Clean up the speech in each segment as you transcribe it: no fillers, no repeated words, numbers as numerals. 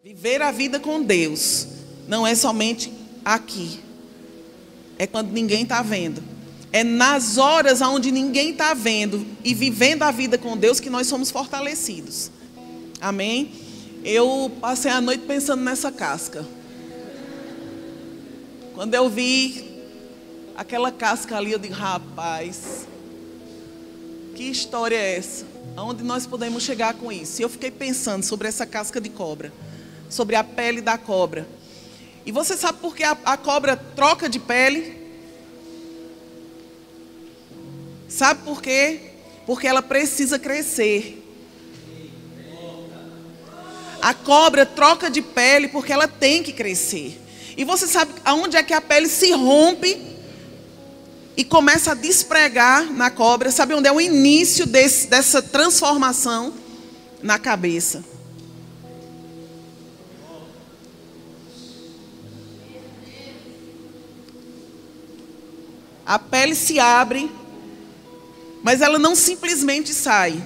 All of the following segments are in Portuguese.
Viver a vida com Deus não é somente aqui. É quando ninguém está vendo. É nas horas onde ninguém está vendo e vivendo a vida com Deus que nós somos fortalecidos. Amém? Eu passei a noite pensando nessa casca. Quando eu vi aquela casca ali, eu digo, rapaz, que história é essa? Aonde nós podemos chegar com isso? E eu fiquei pensando sobre essa casca de cobra, sobre a pele da cobra. E você sabe por que a cobra troca de pele? Sabe por quê? Porque ela precisa crescer. A cobra troca de pele porque ela tem que crescer. E você sabe aonde é que a pele se rompe e começa a despregar na cobra? Sabe onde é o início dessa transformação? Na cabeça. A pele se abre, mas ela não simplesmente sai.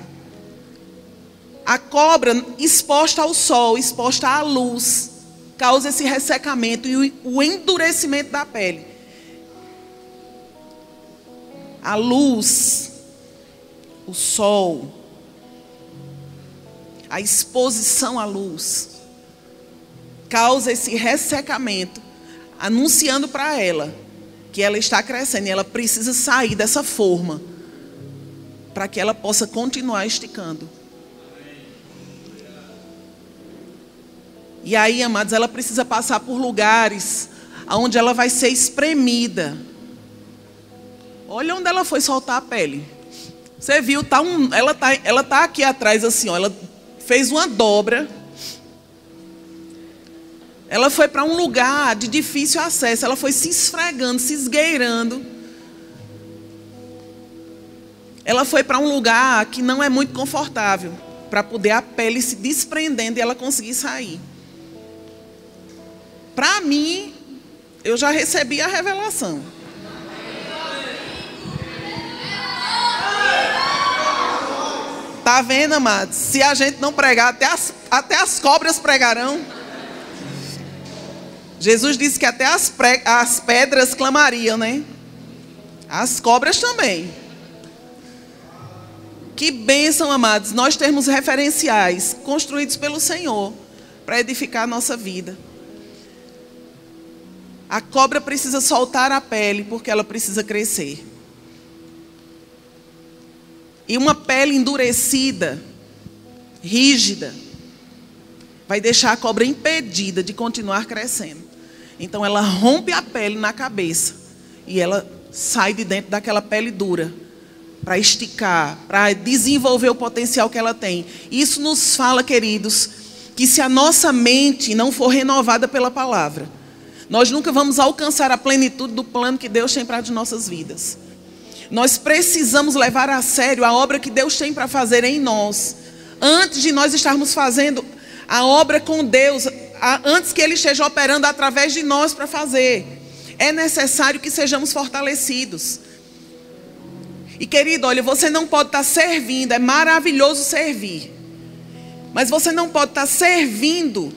A cobra exposta ao sol, exposta à luz, causa esse ressecamento e o endurecimento da pele. A luz, o sol, a exposição à luz, causa esse ressecamento, anunciando para ela que ela está crescendo e ela precisa sair dessa forma para que ela possa continuar esticando. E aí, amados, ela precisa passar por lugares onde ela vai ser espremida. Olha onde ela foi soltar a pele. Você viu, ela tá aqui atrás assim, ó, ela fez uma dobra. Ela foi para um lugar de difícil acesso, ela foi se esfregando, se esgueirando. Ela foi para um lugar que não é muito confortável, para poder a pele se desprendendo e ela conseguir sair. Para mim, eu já recebi a revelação. Tá vendo, amados? Se a gente não pregar, até as cobras pregarão. Jesus disse que até as pedras clamariam, né? As cobras também. Que bênção, amados, nós termos referenciais construídos pelo Senhor para edificar a nossa vida. A cobra precisa soltar a pele porque ela precisa crescer. E uma pele endurecida, rígida, vai deixar a cobra impedida de continuar crescendo. Então ela rompe a pele na cabeça e ela sai de dentro daquela pele dura para esticar, para desenvolver o potencial que ela tem. Isso nos fala, queridos, que se a nossa mente não for renovada pela palavra, nós nunca vamos alcançar a plenitude do plano que Deus tem para as nossas vidas. Nós precisamos levar a sério a obra que Deus tem para fazer em nós. Antes de nós estarmos fazendo a obra com Deus, antes que Ele esteja operando através de nós para fazer, é necessário que sejamos fortalecidos. E querido, olha, você não pode estar servindo, é maravilhoso servir, mas você não pode estar servindo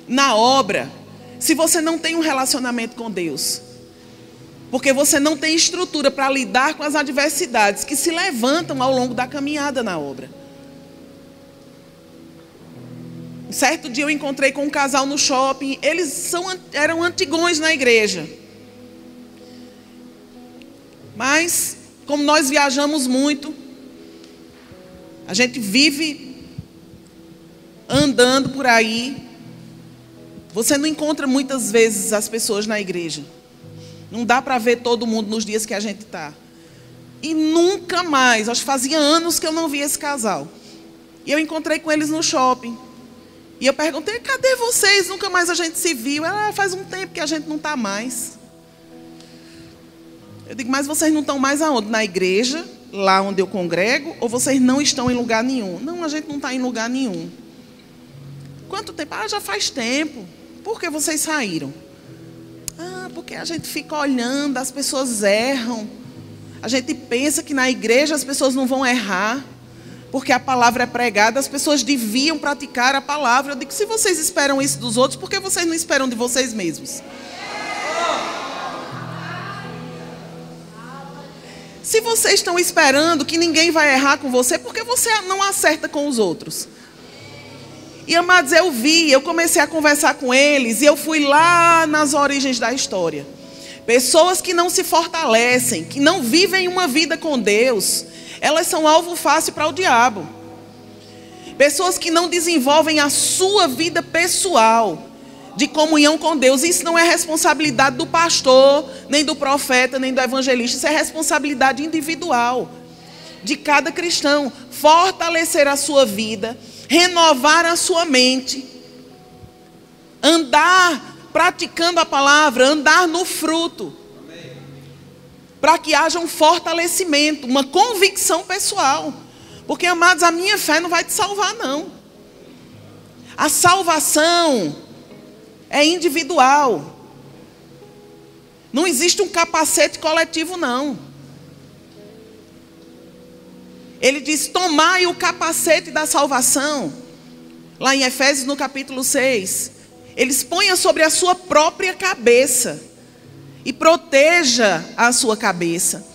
na obra se você não tem um relacionamento com Deus. Porque você não tem estrutura para lidar com as adversidades que se levantam ao longo da caminhada na obra. Um certo dia eu encontrei com um casal no shopping. Eles eram antigões na igreja. Mas, como nós viajamos muito, a gente vive andando por aí. Você não encontra muitas vezes as pessoas na igreja. Não dá para ver todo mundo nos dias que a gente está. E nunca mais, acho que fazia anos que eu não via esse casal. E eu encontrei com eles no shopping. E eu perguntei, cadê vocês? Nunca mais a gente se viu. Ela, faz um tempo que a gente não está mais. Eu digo, mas vocês não estão mais aonde? Na igreja, lá onde eu congrego? Ou vocês não estão em lugar nenhum? Não, a gente não está em lugar nenhum. Quanto tempo? Ah, já faz tempo. Por que vocês saíram? Ah, porque a gente fica olhando, as pessoas erram. A gente pensa que na igreja as pessoas não vão errar. porque a palavra é pregada, as pessoas deviam praticar a palavra. Eu digo, se vocês esperam isso dos outros, por que vocês não esperam de vocês mesmos? Se vocês estão esperando que ninguém vai errar com você, por que você não acerta com os outros? E, amados, eu comecei a conversar com eles, e eu fui lá nas origens da história. Pessoas que não se fortalecem, que não vivem uma vida com Deus, elas são alvo fácil para o diabo. Pessoas que não desenvolvem a sua vida pessoal de comunhão com Deus. Isso não é responsabilidade do pastor, nem do profeta, nem do evangelista. Isso é responsabilidade individual de cada cristão. Fortalecer a sua vida, renovar a sua mente, andar praticando a palavra, andar no fruto, para que haja um fortalecimento, uma convicção pessoal. Porque, amados, a minha fé não vai te salvar, não. A salvação é individual. Não existe um capacete coletivo, não. Ele diz, tomai o capacete da salvação. Lá em Efésios, no capítulo 6. Eles ponham sobre a sua própria cabeça. E proteja a sua cabeça.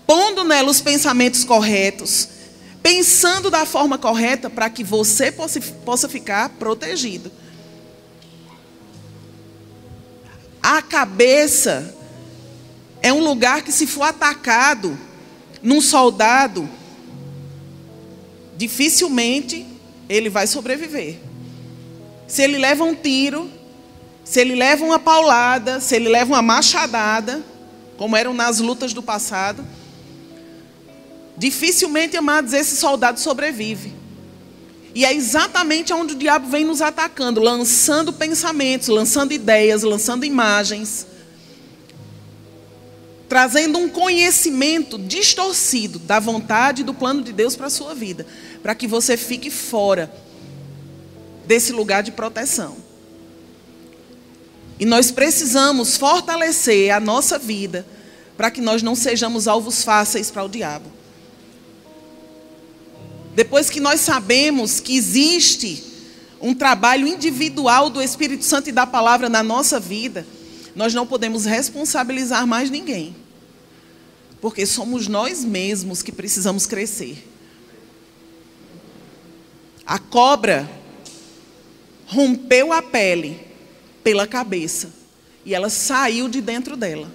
Pondo nela os pensamentos corretos. Pensando da forma correta para que você possa ficar protegido. A cabeça é um lugar que, se for atacado num soldado, dificilmente ele vai sobreviver. Se ele leva um tiro, se ele leva uma paulada, se ele leva uma machadada, como eram nas lutas do passado, dificilmente, amados, esse soldado sobrevive. E é exatamente onde o diabo vem nos atacando, lançando pensamentos, lançando ideias, lançando imagens, trazendo um conhecimento distorcido da vontade e do plano de Deus para a sua vida, para que você fique fora desse lugar de proteção. E nós precisamos fortalecer a nossa vida para que nós não sejamos alvos fáceis para o diabo. Depois que nós sabemos que existe um trabalho individual do Espírito Santo e da palavra na nossa vida, nós não podemos responsabilizar mais ninguém. Porque somos nós mesmos que precisamos crescer. A cobra rompeu a pele pela cabeça e ela saiu de dentro dela.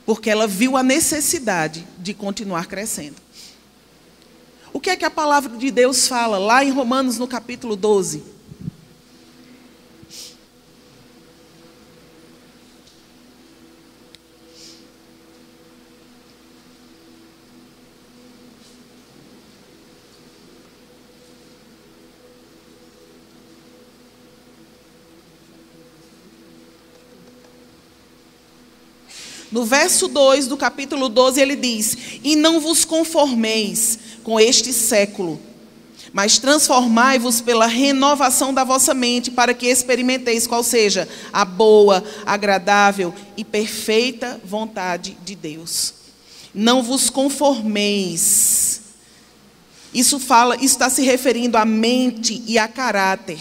Porque ela viu a necessidade de continuar crescendo. O que é que a palavra de Deus fala lá em Romanos, no capítulo 12? No verso 2 do capítulo 12, ele diz: e não vos conformeis com este século, mas transformai-vos pela renovação da vossa mente, para que experimenteis qual seja a boa, agradável e perfeita vontade de Deus. Não vos conformeis. Isso está se referindo à mente e a caráter.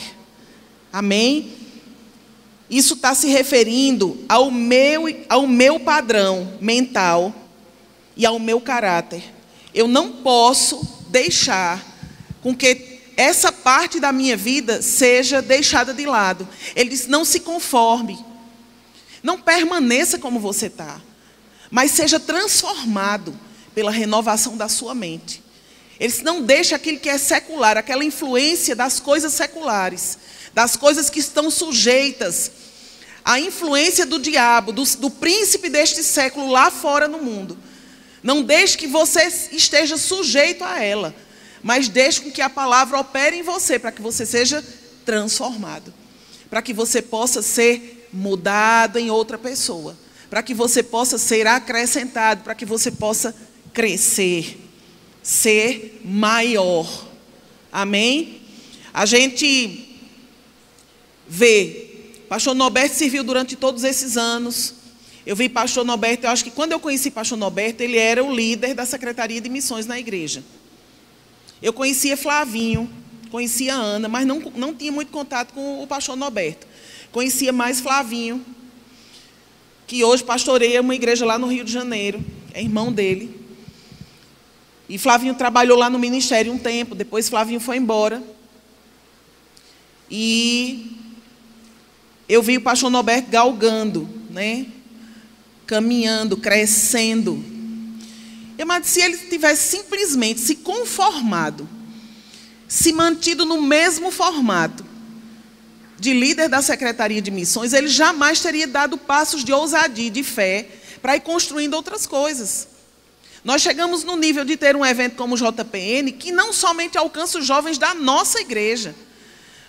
Amém? Isso está se referindo ao meu padrão mental e ao meu caráter. Eu não posso deixar com que essa parte da minha vida seja deixada de lado. Ele diz, não se conforme. Não permaneça como você está. Mas seja transformado pela renovação da sua mente. Ele diz, não deixe aquilo que é secular, aquela influência das coisas seculares, das coisas que estão sujeitas à influência do diabo, do príncipe deste século lá fora no mundo. Não deixe que você esteja sujeito a ela, mas deixe com que a palavra opere em você, para que você seja transformado, para que você possa ser mudado em outra pessoa, para que você possa ser acrescentado, para que você possa crescer, ser maior. Amém? A gente vê, pastor Norberto serviu durante todos esses anos. Eu vi pastor Norberto, eu acho que quando eu conheci pastor Norberto, ele era o líder da Secretaria de Missões na igreja. Eu conhecia Flavinho, conhecia Ana, mas não tinha muito contato com o pastor Norberto. Conhecia mais Flavinho, que hoje pastoreia uma igreja lá no Rio de Janeiro, é irmão dele. E Flavinho trabalhou lá no ministério um tempo, depois Flavinho foi embora. E eu vi o pastor Norberto galgando, né? Caminhando, crescendo. Mas se ele tivesse simplesmente se conformado, se mantido no mesmo formato de líder da Secretaria de Missões, ele jamais teria dado passos de ousadia, de fé, para ir construindo outras coisas. Nós chegamos no nível de ter um evento como o JPN, que não somente alcança os jovens da nossa igreja,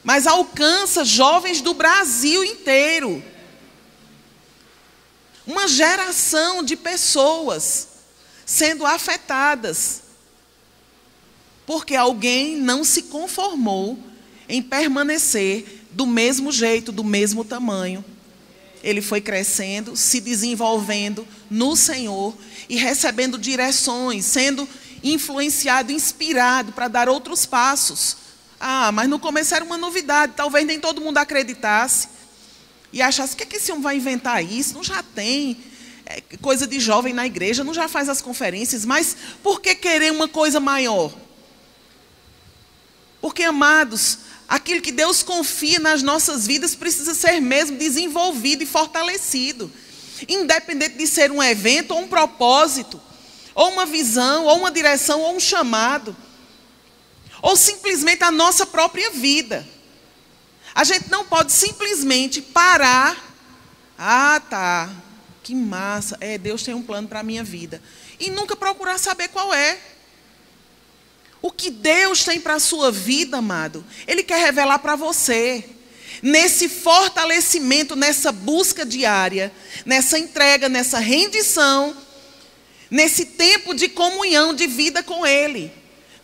mas alcança jovens do Brasil inteiro. Uma geração de pessoas sendo afetadas, porque alguém não se conformou em permanecer do mesmo jeito, do mesmo tamanho. Ele foi crescendo, se desenvolvendo no Senhor e recebendo direções, sendo influenciado, inspirado para dar outros passos. Mas no começo era uma novidade, talvez nem todo mundo acreditasse e achasse, o que é que esse homem vai inventar isso? Não já tem coisa de jovem na igreja, não já faz as conferências, mas por que querer uma coisa maior? Porque, amados, aquilo que Deus confia nas nossas vidas precisa ser mesmo desenvolvido e fortalecido. Independente de ser um evento, ou um propósito, ou uma visão, ou uma direção, ou um chamado. Ou simplesmente a nossa própria vida. A gente não pode simplesmente parar. Tá, que massa. Deus tem um plano para a minha vida. E nunca procurar saber qual é. O que Deus tem para a sua vida, amado, Ele quer revelar para você. Nesse fortalecimento, nessa busca diária, nessa entrega, nessa rendição, nesse tempo de comunhão, de vida com Ele.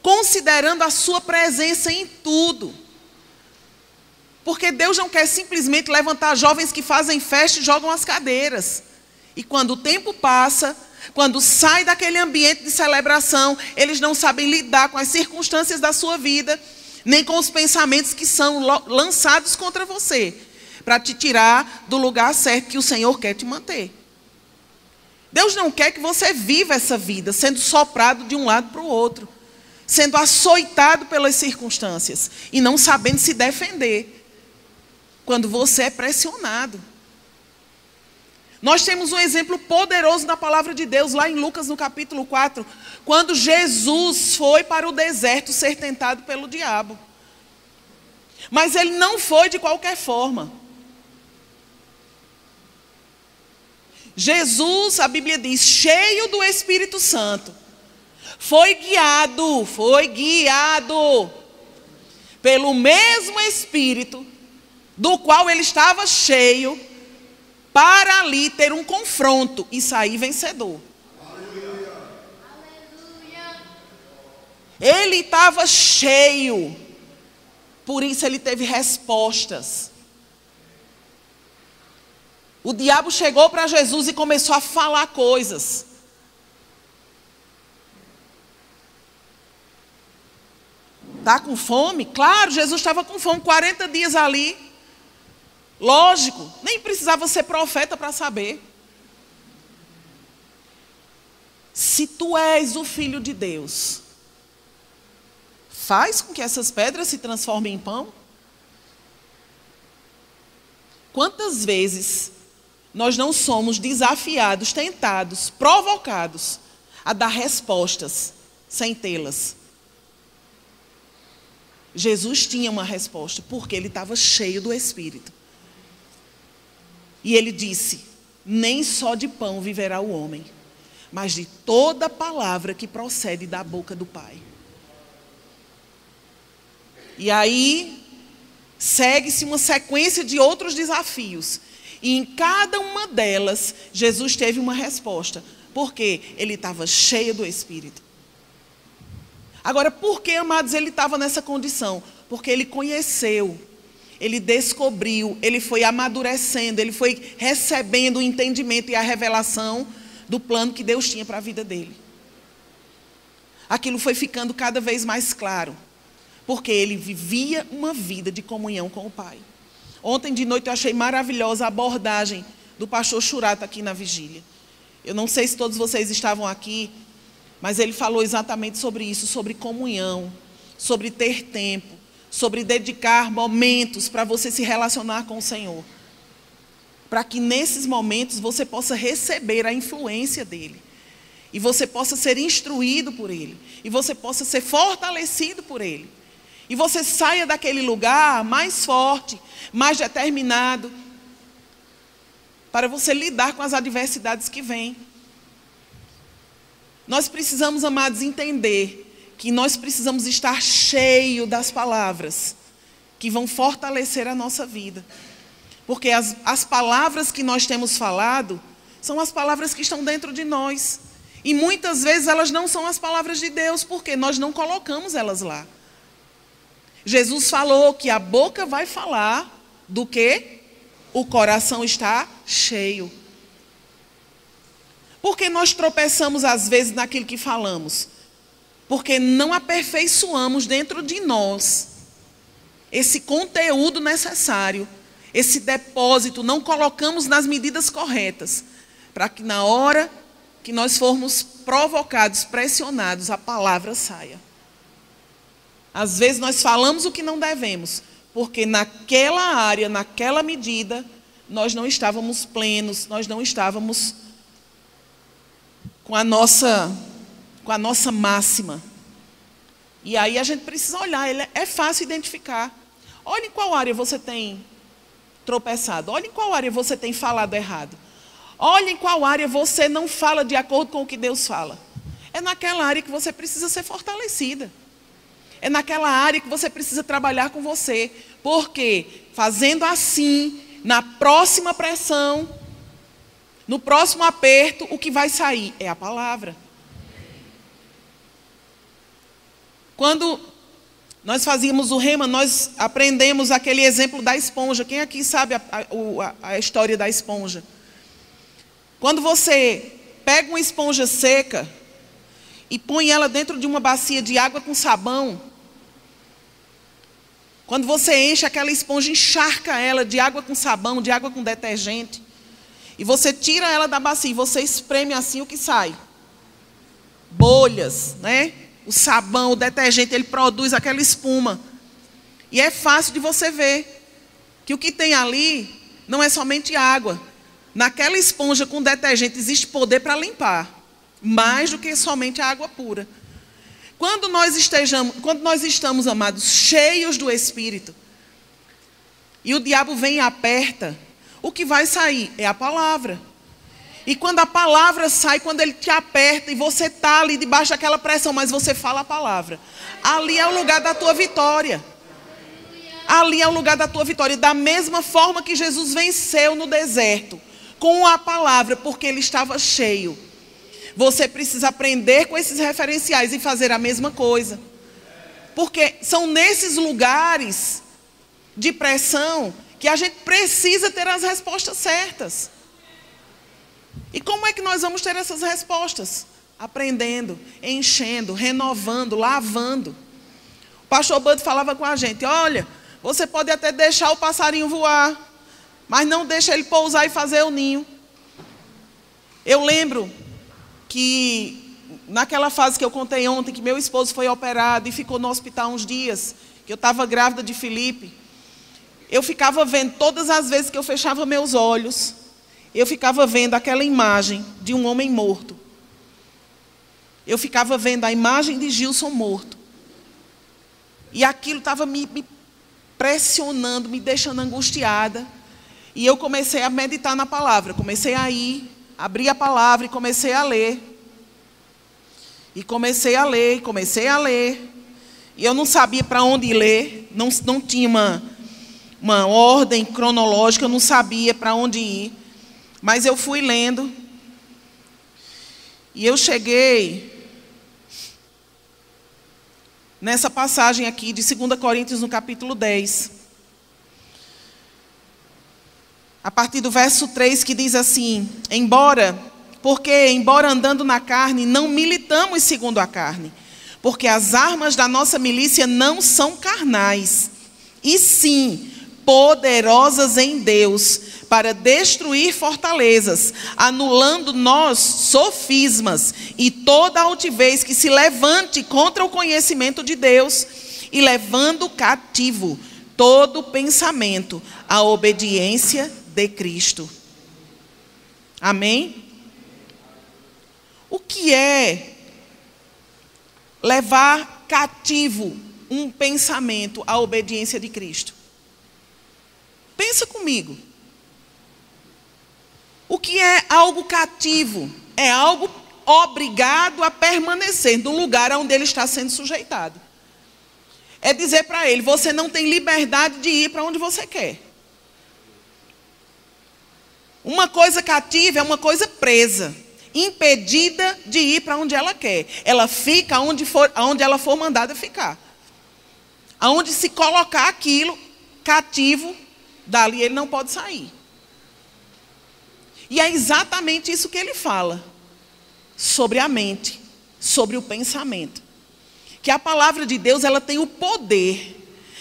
Considerando a sua presença em tudo. Porque Deus não quer simplesmente levantar jovens que fazem festa e jogam as cadeiras. E quando o tempo passa, quando sai daquele ambiente de celebração, eles não sabem lidar com as circunstâncias da sua vida, nem com os pensamentos que são lançados contra você, para te tirar do lugar certo que o Senhor quer te manter. Deus não quer que você viva essa vida sendo soprado de um lado para o outro, sendo açoitado pelas circunstâncias e não sabendo se defender quando você é pressionado. Nós temos um exemplo poderoso na palavra de Deus, lá em Lucas, no capítulo 4, quando Jesus foi para o deserto ser tentado pelo diabo. Mas ele não foi de qualquer forma. Jesus, a Bíblia diz, cheio do Espírito Santo, foi guiado pelo mesmo Espírito do qual ele estava cheio, para ali ter um confronto e sair vencedor. Aleluia. Ele estava cheio, por isso ele teve respostas. O diabo chegou para Jesus e começou a falar coisas. Está com fome? Claro, Jesus estava com fome, 40 dias ali. Lógico, nem precisava ser profeta para saber. Se tu és o Filho de Deus, faz com que essas pedras se transformem em pão. Quantas vezes nós não somos desafiados, tentados, provocados a dar respostas sem tê-las? Jesus tinha uma resposta, porque ele estava cheio do Espírito. E ele disse, nem só de pão viverá o homem, mas de toda palavra que procede da boca do Pai. E aí, segue-se uma sequência de outros desafios. E em cada uma delas, Jesus teve uma resposta. Porque ele estava cheio do Espírito. Agora, por que, amados, ele estava nessa condição? Porque ele conheceu, ele descobriu, ele foi amadurecendo, ele foi recebendo o entendimento e a revelação do plano que Deus tinha para a vida dele. Aquilo foi ficando cada vez mais claro, porque ele vivia uma vida de comunhão com o Pai. Ontem de noite eu achei maravilhosa a abordagem do pastor Churata aqui na vigília. Eu não sei se todos vocês estavam aqui, mas ele falou exatamente sobre isso, sobre comunhão, sobre ter tempo, sobre dedicar momentos para você se relacionar com o Senhor. Para que nesses momentos você possa receber a influência dele. E você possa ser instruído por ele. E você possa ser fortalecido por ele. E você saia daquele lugar mais forte, mais determinado, para você lidar com as adversidades que vêm. Nós precisamos, amados, entender que nós precisamos estar cheios das palavras que vão fortalecer a nossa vida. Porque as palavras que nós temos falado são as palavras que estão dentro de nós. E muitas vezes elas não são as palavras de Deus, porque nós não colocamos elas lá. Jesus falou que a boca vai falar do que o coração está cheio. Por que nós tropeçamos às vezes naquilo que falamos? Porque não aperfeiçoamos dentro de nós esse conteúdo necessário, esse depósito, não colocamos nas medidas corretas, para que na hora que nós formos provocados, pressionados, a palavra saia. Às vezes nós falamos o que não devemos, porque naquela área, naquela medida, nós não estávamos plenos, nós não estávamos com a nossa máxima. E aí a gente precisa olhar, é fácil identificar. Olha em qual área você tem tropeçado, olha em qual área você tem falado errado. Olha em qual área você não fala de acordo com o que Deus fala. É naquela área que você precisa ser fortalecida. É naquela área que você precisa trabalhar com você. Porque fazendo assim, na próxima pressão, no próximo aperto, o que vai sair é a palavra. Quando nós fazíamos o rema, nós aprendemos aquele exemplo da esponja. Quem aqui sabe a história da esponja? Quando você pega uma esponja seca e põe ela dentro de uma bacia de água com sabão, quando você enche aquela esponja, encharca ela de água com sabão, de água com detergente, e você tira ela da bacia e você espreme assim, o que sai? Bolhas, né? O sabão, o detergente, ele produz aquela espuma. E é fácil de você ver que o que tem ali não é somente água. Naquela esponja com detergente existe poder para limpar, mais do que somente a água pura. Quando nós estamos, amados, cheios do Espírito, e o diabo vem e aperta, o que vai sair é a palavra. E quando a palavra sai, quando ele te aperta e você está ali debaixo daquela pressão, mas você fala a palavra, ali é o lugar da tua vitória. Ali é o lugar da tua vitória. Da mesma forma que Jesus venceu no deserto, com a palavra, porque ele estava cheio. Você precisa aprender com esses referenciais e fazer a mesma coisa. Porque são nesses lugares de pressão que a gente precisa ter as respostas certas. E como é que nós vamos ter essas respostas? Aprendendo, enchendo, renovando, lavando. O pastor Bud falava com a gente, olha, você pode até deixar o passarinho voar, mas não deixa ele pousar e fazer o ninho. Eu lembro que naquela fase que eu contei ontem, que meu esposo foi operado e ficou no hospital uns dias, que eu estava grávida de Felipe, eu ficava vendo, todas as vezes que eu fechava meus olhos, eu ficava vendo aquela imagem de um homem morto. Eu ficava vendo a imagem de Gilson morto. E aquilo estava me pressionando, me deixando angustiada. E eu comecei a meditar na palavra. Comecei a ir, abri a palavra e comecei a ler. E comecei a ler, comecei a ler. E eu não sabia para onde ler. Não tinha uma ordem cronológica, eu não sabia para onde ir. Mas eu fui lendo. E eu cheguei nessa passagem aqui de 2 Coríntios, no capítulo 10. A partir do verso 3, que diz assim: embora andando na carne, não militamos segundo a carne, Porque as armas da nossa milícia não são carnais, e sim poderosas em Deus, para destruir fortalezas, anulando nós sofismas e toda altivez que se levante contra o conhecimento de Deus, e levando cativo todo pensamento à obediência de Cristo. Amém? O que é levar cativo um pensamento à obediência de Cristo? Pensa comigo. O que é algo cativo? É algo obrigado a permanecer no lugar onde ele está sendo sujeitado. É dizer para ele, você não tem liberdade de ir para onde você quer. Uma coisa cativa é uma coisa presa, impedida de ir para onde ela quer. Ela fica onde ela for mandada ficar. Aonde se colocar aquilo cativo, dali ele não pode sair. E é exatamente isso que ele fala sobre a mente, sobre o pensamento. Que a palavra de Deus, ela tem o poder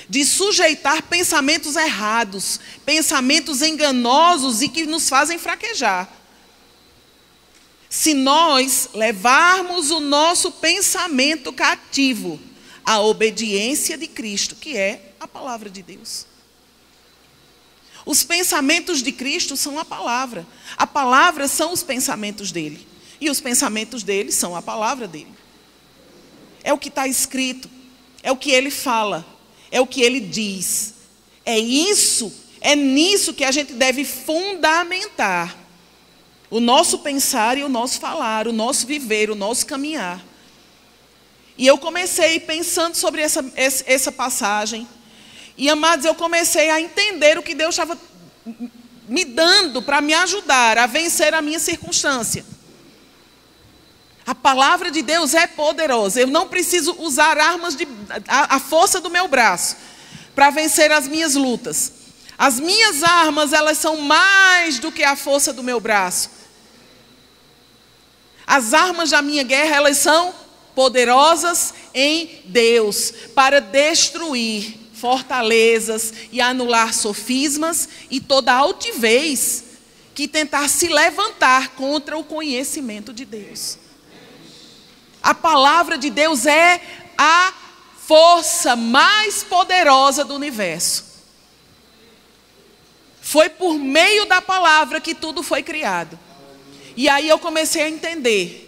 de sujeitar pensamentos errados, pensamentos enganosos e que nos fazem fraquejar. Se nós levarmos o nosso pensamento cativo à obediência de Cristo, que é a palavra de Deus. Os pensamentos de Cristo são a palavra. A palavra são os pensamentos dele. E os pensamentos dele são a palavra dele. É o que está escrito. É o que ele fala. É o que ele diz. É nisso que a gente deve fundamentar o nosso pensar e o nosso falar, o nosso viver, o nosso caminhar. E eu comecei pensando sobre essa passagem. E, amados, eu comecei a entender o que Deus estava me dando para me ajudar a vencer a minha circunstância. A palavra de Deus é poderosa. Eu não preciso usar a força do meu braço para vencer as minhas lutas. As minhas armas, elas são mais do que a força do meu braço. As armas da minha guerra, elas são poderosas em Deus para destruir fortalezas e anular sofismas e toda altivez que tentar se levantar contra o conhecimento de Deus. A palavra de Deus é a força mais poderosa do universo. Foi por meio da palavra que tudo foi criado. E aí eu comecei a entender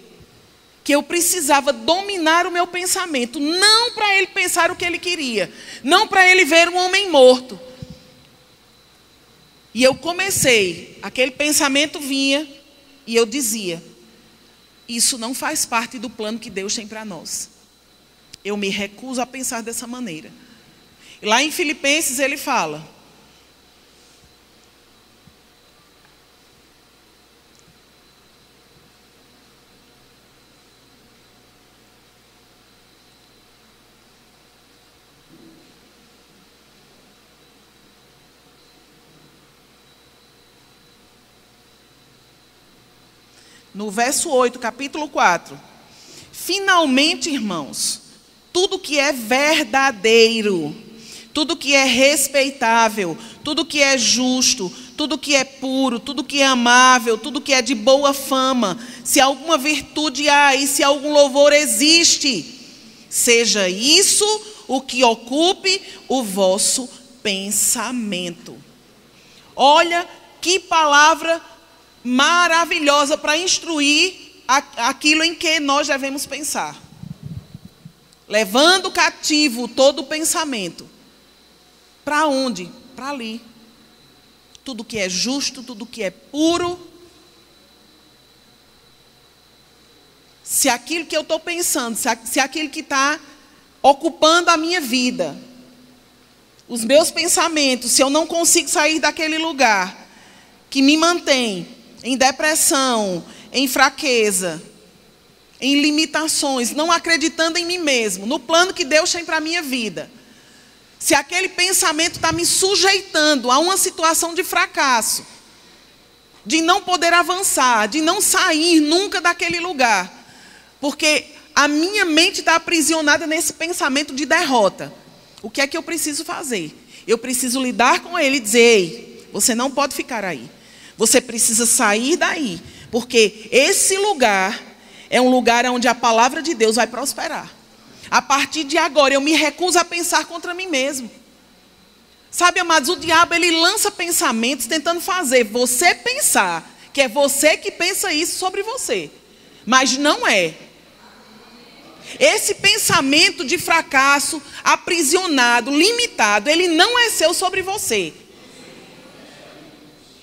que eu precisava dominar o meu pensamento, não para ele pensar o que ele queria, não para ele ver um homem morto. E eu comecei, aquele pensamento vinha e eu dizia, isso não faz parte do plano que Deus tem para nós. Eu me recuso a pensar dessa maneira. E lá em Filipenses ele fala, no verso 8, capítulo 4. Finalmente, irmãos, tudo que é verdadeiro, tudo que é respeitável, tudo que é justo, tudo que é puro, tudo que é amável, tudo que é de boa fama, se alguma virtude há e se algum louvor existe, seja isso o que ocupe o vosso pensamento. Olha que palavra maravilhosa para instruir aquilo em que nós devemos pensar. Levando cativo todo o pensamento. Para onde? Para ali. Tudo que é justo, tudo que é puro. Se aquilo que eu estou pensando, se aquilo que está ocupando a minha vida, os meus pensamentos, se eu não consigo sair daquele lugar que me mantém em depressão, em fraqueza, em limitações, não acreditando em mim mesmo, no plano que Deus tem para a minha vida. Se aquele pensamento está me sujeitando a uma situação de fracasso, de não poder avançar, de não sair nunca daquele lugar, porque a minha mente está aprisionada nesse pensamento de derrota. O que é que eu preciso fazer? Eu preciso lidar com ele e dizer: ei, você não pode ficar aí. Você precisa sair daí. Porque esse lugar é um lugar onde a palavra de Deus vai prosperar. A partir de agora eu me recuso a pensar contra mim mesmo. Sabe, amados, o diabo ele lança pensamentos tentando fazer você pensar que é você que pensa isso sobre você. Mas não é. Esse pensamento de fracasso, aprisionado, limitado, ele não é seu sobre você.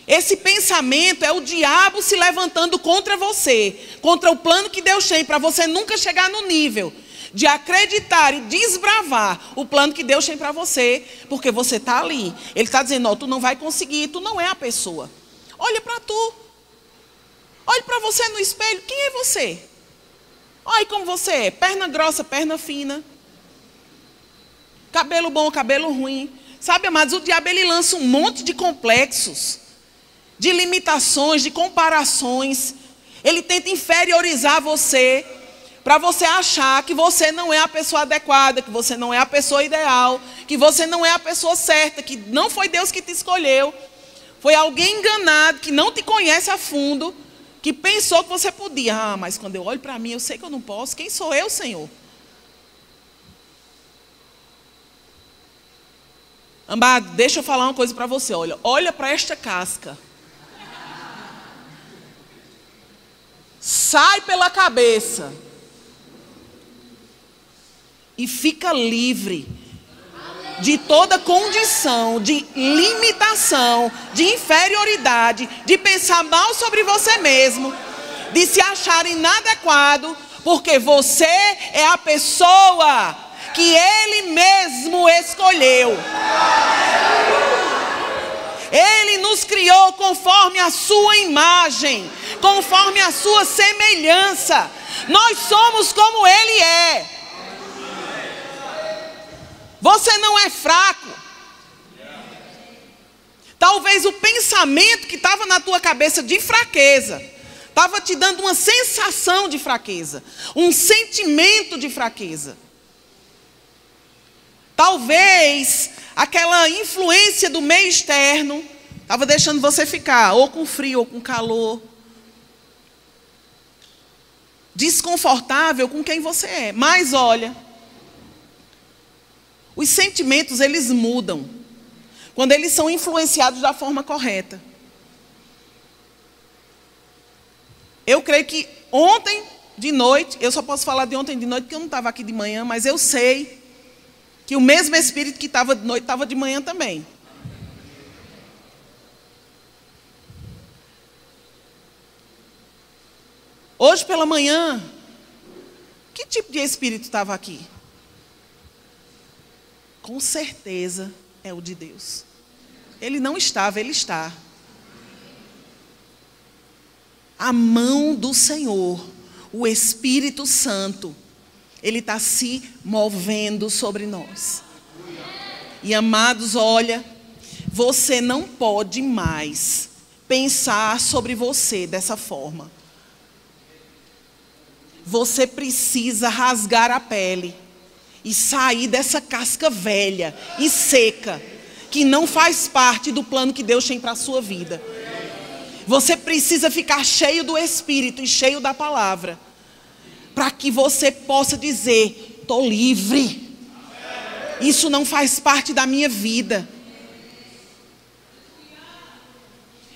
Esse pensamento é o diabo se levantando contra você, contra o plano que Deus tem, para você nunca chegar no nível de acreditar e desbravar o plano que Deus tem para você, porque você está ali. Ele está dizendo: ó, tu não vai conseguir, tu não é a pessoa. Olha para tu. Olha para você no espelho, quem é você? Olha como você é, perna grossa, perna fina. Cabelo bom, cabelo ruim. Sabe, amados, o diabo ele lança um monte de complexos, de limitações, de comparações. Ele tenta inferiorizar você, para você achar que você não é a pessoa adequada, que você não é a pessoa ideal, que você não é a pessoa certa, que não foi Deus que te escolheu. Foi alguém enganado, que não te conhece a fundo, que pensou que você podia. Ah, mas quando eu olho para mim, eu sei que eu não posso. Quem sou eu, Senhor? Amado, deixa eu falar uma coisa para você. Olha para esta casca. Sai pela cabeça. E fica livre de toda condição, de limitação, de inferioridade, de pensar mal sobre você mesmo, de se achar inadequado, porque você é a pessoa que Ele mesmo escolheu. Ele nos criou conforme a sua imagem, conforme a sua semelhança. Nós somos como Ele é. Você não é fraco. Talvez o pensamento que estava na tua cabeça de fraqueza estava te dando uma sensação de fraqueza, um sentimento de fraqueza. Talvez aquela influência do meio externo estava deixando você ficar ou com frio ou com calor, desconfortável com quem você é. Mas olha, os sentimentos, eles mudam quando eles são influenciados da forma correta. Eu creio que ontem de noite, eu só posso falar de ontem de noite porque eu não estava aqui de manhã, mas eu sei que o mesmo Espírito que estava de noite estava de manhã também. Hoje pela manhã, que tipo de Espírito estava aqui? Com certeza é o de Deus. Ele não estava, Ele está. A mão do Senhor, o Espírito Santo, Ele está se movendo sobre nós. E amados, olha, você não pode mais pensar sobre você dessa forma. Você precisa rasgar a pele e sair dessa casca velha e seca, que não faz parte do plano que Deus tem para a sua vida. Você precisa ficar cheio do Espírito e cheio da palavra, para que você possa dizer: estou livre. Isso não faz parte da minha vida.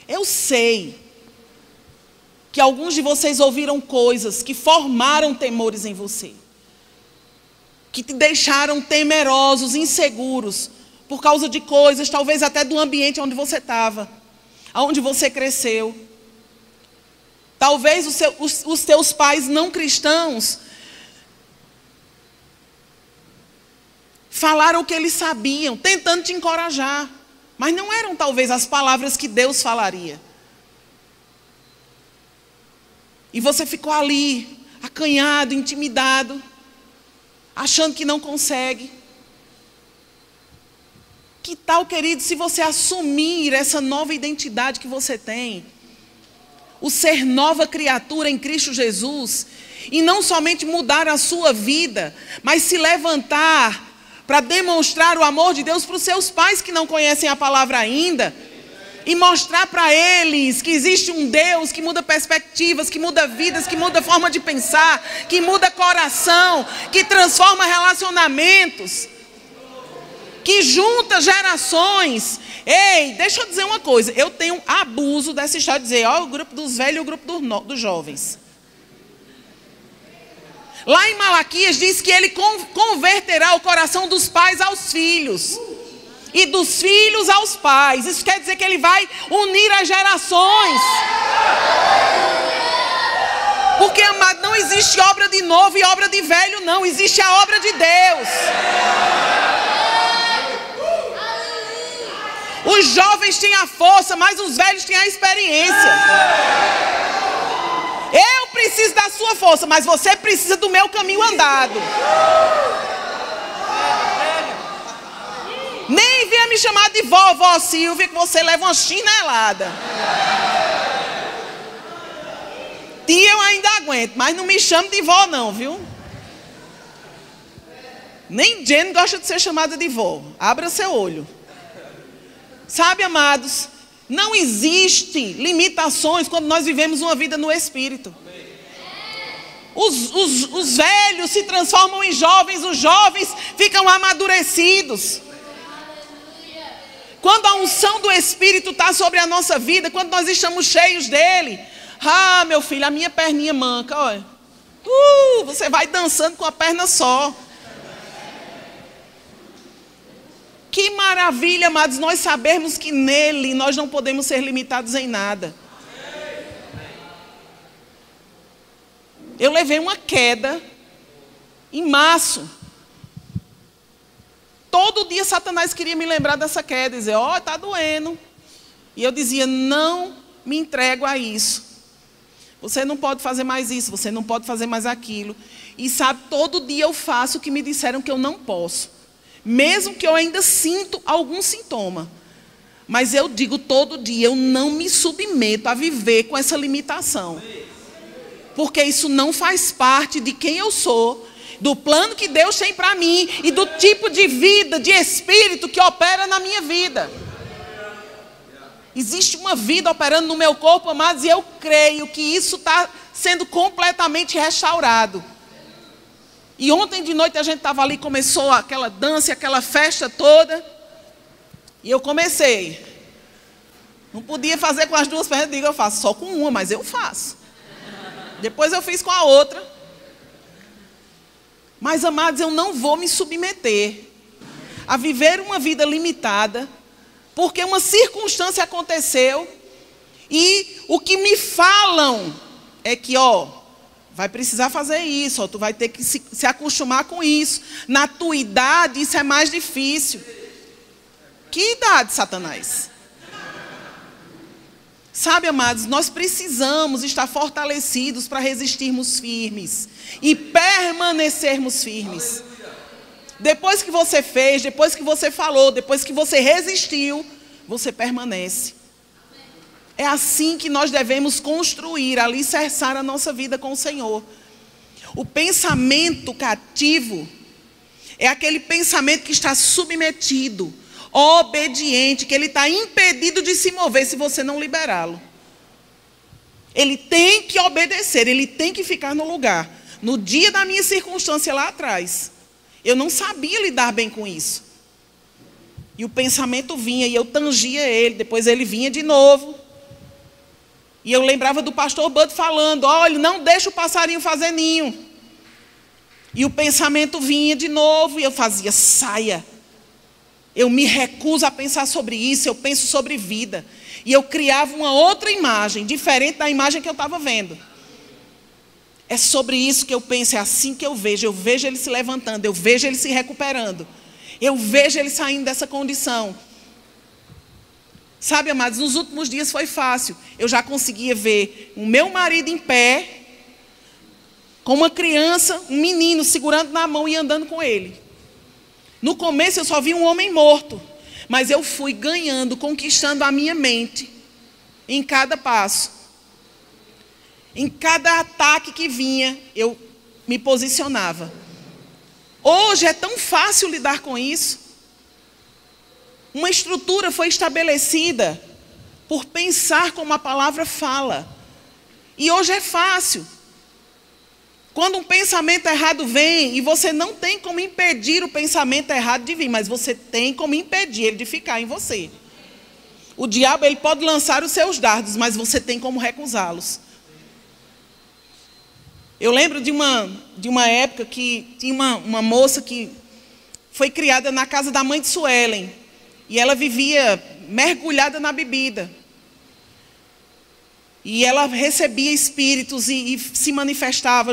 Eu sei que alguns de vocês ouviram coisas que formaram temores em você, que te deixaram temerosos, inseguros, por causa de coisas, talvez até do ambiente onde você estava, onde você cresceu. Talvez os teus pais não cristãos falaram o que eles sabiam, tentando te encorajar, mas não eram talvez as palavras que Deus falaria. E você ficou ali, acanhado, intimidado, achando que não consegue. Que tal, querido, se você assumir essa nova identidade que você tem? o ser nova criatura em Cristo Jesus, e não somente mudar a sua vida, mas se levantar para demonstrar o amor de Deus para os seus pais que não conhecem a palavra ainda, e mostrar para eles que existe um Deus que muda perspectivas, que muda vidas, que muda forma de pensar, que muda coração, que transforma relacionamentos, que junta gerações. Ei, deixa eu dizer uma coisa, eu tenho abuso dessa história de dizer, ó, o grupo dos velhos e o grupo dos jovens. Lá em Malaquias diz que ele converterá o coração dos pais aos filhos e dos filhos aos pais. Isso quer dizer que ele vai unir as gerações. Porque, amado, não existe obra de novo e obra de velho, não. Existe a obra de Deus. Os jovens têm a força, mas os velhos têm a experiência. Eu preciso da sua força, mas você precisa do meu caminho andado. Nem venha me chamar de vovó Silvia, que você leva uma chinelada. Tia eu ainda aguento, mas não me chame de vó não, viu? Nem Jane gosta de ser chamada de vó. Abra seu olho. Sabe, amados, não existe limitações quando nós vivemos uma vida no Espírito. Os velhos se transformam em jovens, os jovens ficam amadurecidos. Quando a unção do Espírito está sobre a nossa vida, quando nós estamos cheios dele, ah, meu filho, a minha perninha manca, olha. Você vai dançando com a perna só. Que maravilha, amados, nós sabermos que nele nós não podemos ser limitados em nada. Eu levei uma queda em março. Todo dia Satanás queria me lembrar dessa queda, dizer, ó, está doendo. E eu dizia, não me entrego a isso. Você não pode fazer mais isso, você não pode fazer mais aquilo. E sabe, todo dia eu faço o que me disseram que eu não posso. Mesmo que eu ainda sinto algum sintoma. Mas eu digo todo dia, eu não me submeto a viver com essa limitação. Porque isso não faz parte de quem eu sou, do plano que Deus tem para mim e do tipo de vida, de espírito que opera na minha vida. Existe uma vida operando no meu corpo, amados, e eu creio que isso está sendo completamente restaurado. E ontem de noite a gente estava ali, começou aquela dança, aquela festa toda. E eu comecei. Não podia fazer com as duas pernas, eu faço só com uma, mas eu faço. Depois eu fiz com a outra. Mas, amados, eu não vou me submeter a viver uma vida limitada, porque uma circunstância aconteceu e o que me falam é que, vai precisar fazer isso, tu vai ter que se acostumar com isso. Na tua idade, isso é mais difícil. Que idade, Satanás? Sabe, amados, nós precisamos estar fortalecidos para resistirmos firmes e permanecermos firmes. Depois que você fez, depois que você falou, depois que você resistiu, você permanece. É assim que nós devemos construir, alicerçar a nossa vida com o Senhor. O pensamento cativo é aquele pensamento que está submetido, obediente, que ele está impedido de se mover se você não liberá-lo. Ele tem que obedecer, ele tem que ficar no lugar. No dia da minha circunstância lá atrás, eu não sabia lidar bem com isso. E o pensamento vinha e eu tangia ele, depois ele vinha de novo. E eu lembrava do pastor Bud falando, olha, não deixa o passarinho fazer ninho. E o pensamento vinha de novo e eu fazia, saia. Eu me recuso a pensar sobre isso, eu penso sobre vida. E eu criava uma outra imagem, diferente da imagem que eu estava vendo. É sobre isso que eu penso, é assim que eu vejo ele se levantando, eu vejo ele se recuperando. Eu vejo ele saindo dessa condição. Sabe, amados, nos últimos dias foi fácil. Eu já conseguia ver o meu marido em pé, com uma criança, um menino segurando na mão e andando com ele. No começo eu só vi um homem morto, mas eu fui ganhando, conquistando a minha mente em cada passo. Em cada ataque que vinha, eu me posicionava. Hoje é tão fácil lidar com isso. Uma estrutura foi estabelecida por pensar como a palavra fala. E hoje é fácil. Quando um pensamento errado vem, e você não tem como impedir o pensamento errado de vir, mas você tem como impedir ele de ficar em você. O diabo, ele pode lançar os seus dardos, mas você tem como recusá-los. Eu lembro de uma época que tinha uma moça que foi criada na casa da mãe de Suelen. E ela vivia mergulhada na bebida. E ela recebia espíritos e se manifestava,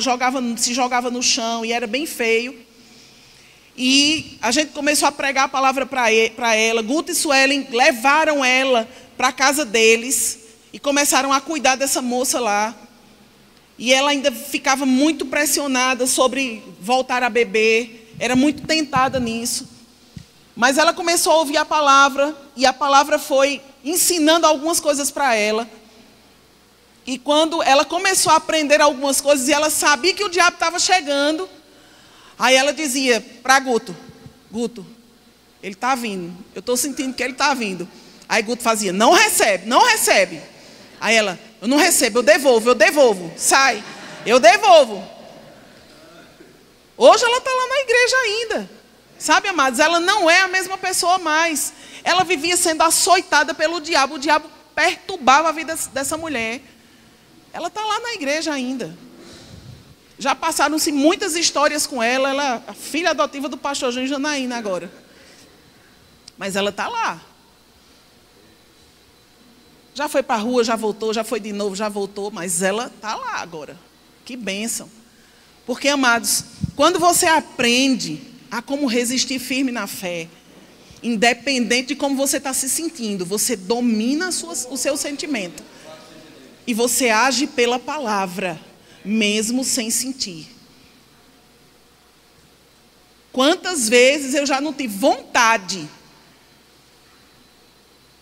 se jogava no chão, e era bem feio. E a gente começou a pregar a palavra para ela. Guto e Suelen levaram ela para a casa deles e começaram a cuidar dessa moça lá. E ela ainda ficava muito pressionada sobre voltar a beber, era muito tentada nisso. Mas ela começou a ouvir a palavra, e a palavra foi ensinando algumas coisas para ela. E quando ela começou a aprender algumas coisas, e ela sabia que o diabo estava chegando, aí ela dizia para Guto, Guto, ele está vindo, eu estou sentindo que ele está vindo. Aí Guto fazia, não recebe, não recebe. Aí ela, eu não recebo, eu devolvo, sai, eu devolvo. Hoje ela está lá na igreja ainda. Sabe, amados, ela não é a mesma pessoa mais. Ela vivia sendo açoitada pelo diabo. O diabo perturbava a vida dessa mulher. Ela está lá na igreja ainda. Já passaram-se muitas histórias com ela. Ela é a filha adotiva do pastor João Janaína agora. Mas ela está lá. Já foi para a rua, já voltou, já foi de novo, já voltou. Mas ela está lá agora. Que bênção. Porque, amados, quando você aprende a como resistir firme na fé, independente de como você está se sentindo, você domina o seu sentimento. E você age pela palavra, mesmo sem sentir. Quantas vezes eu já não tive vontade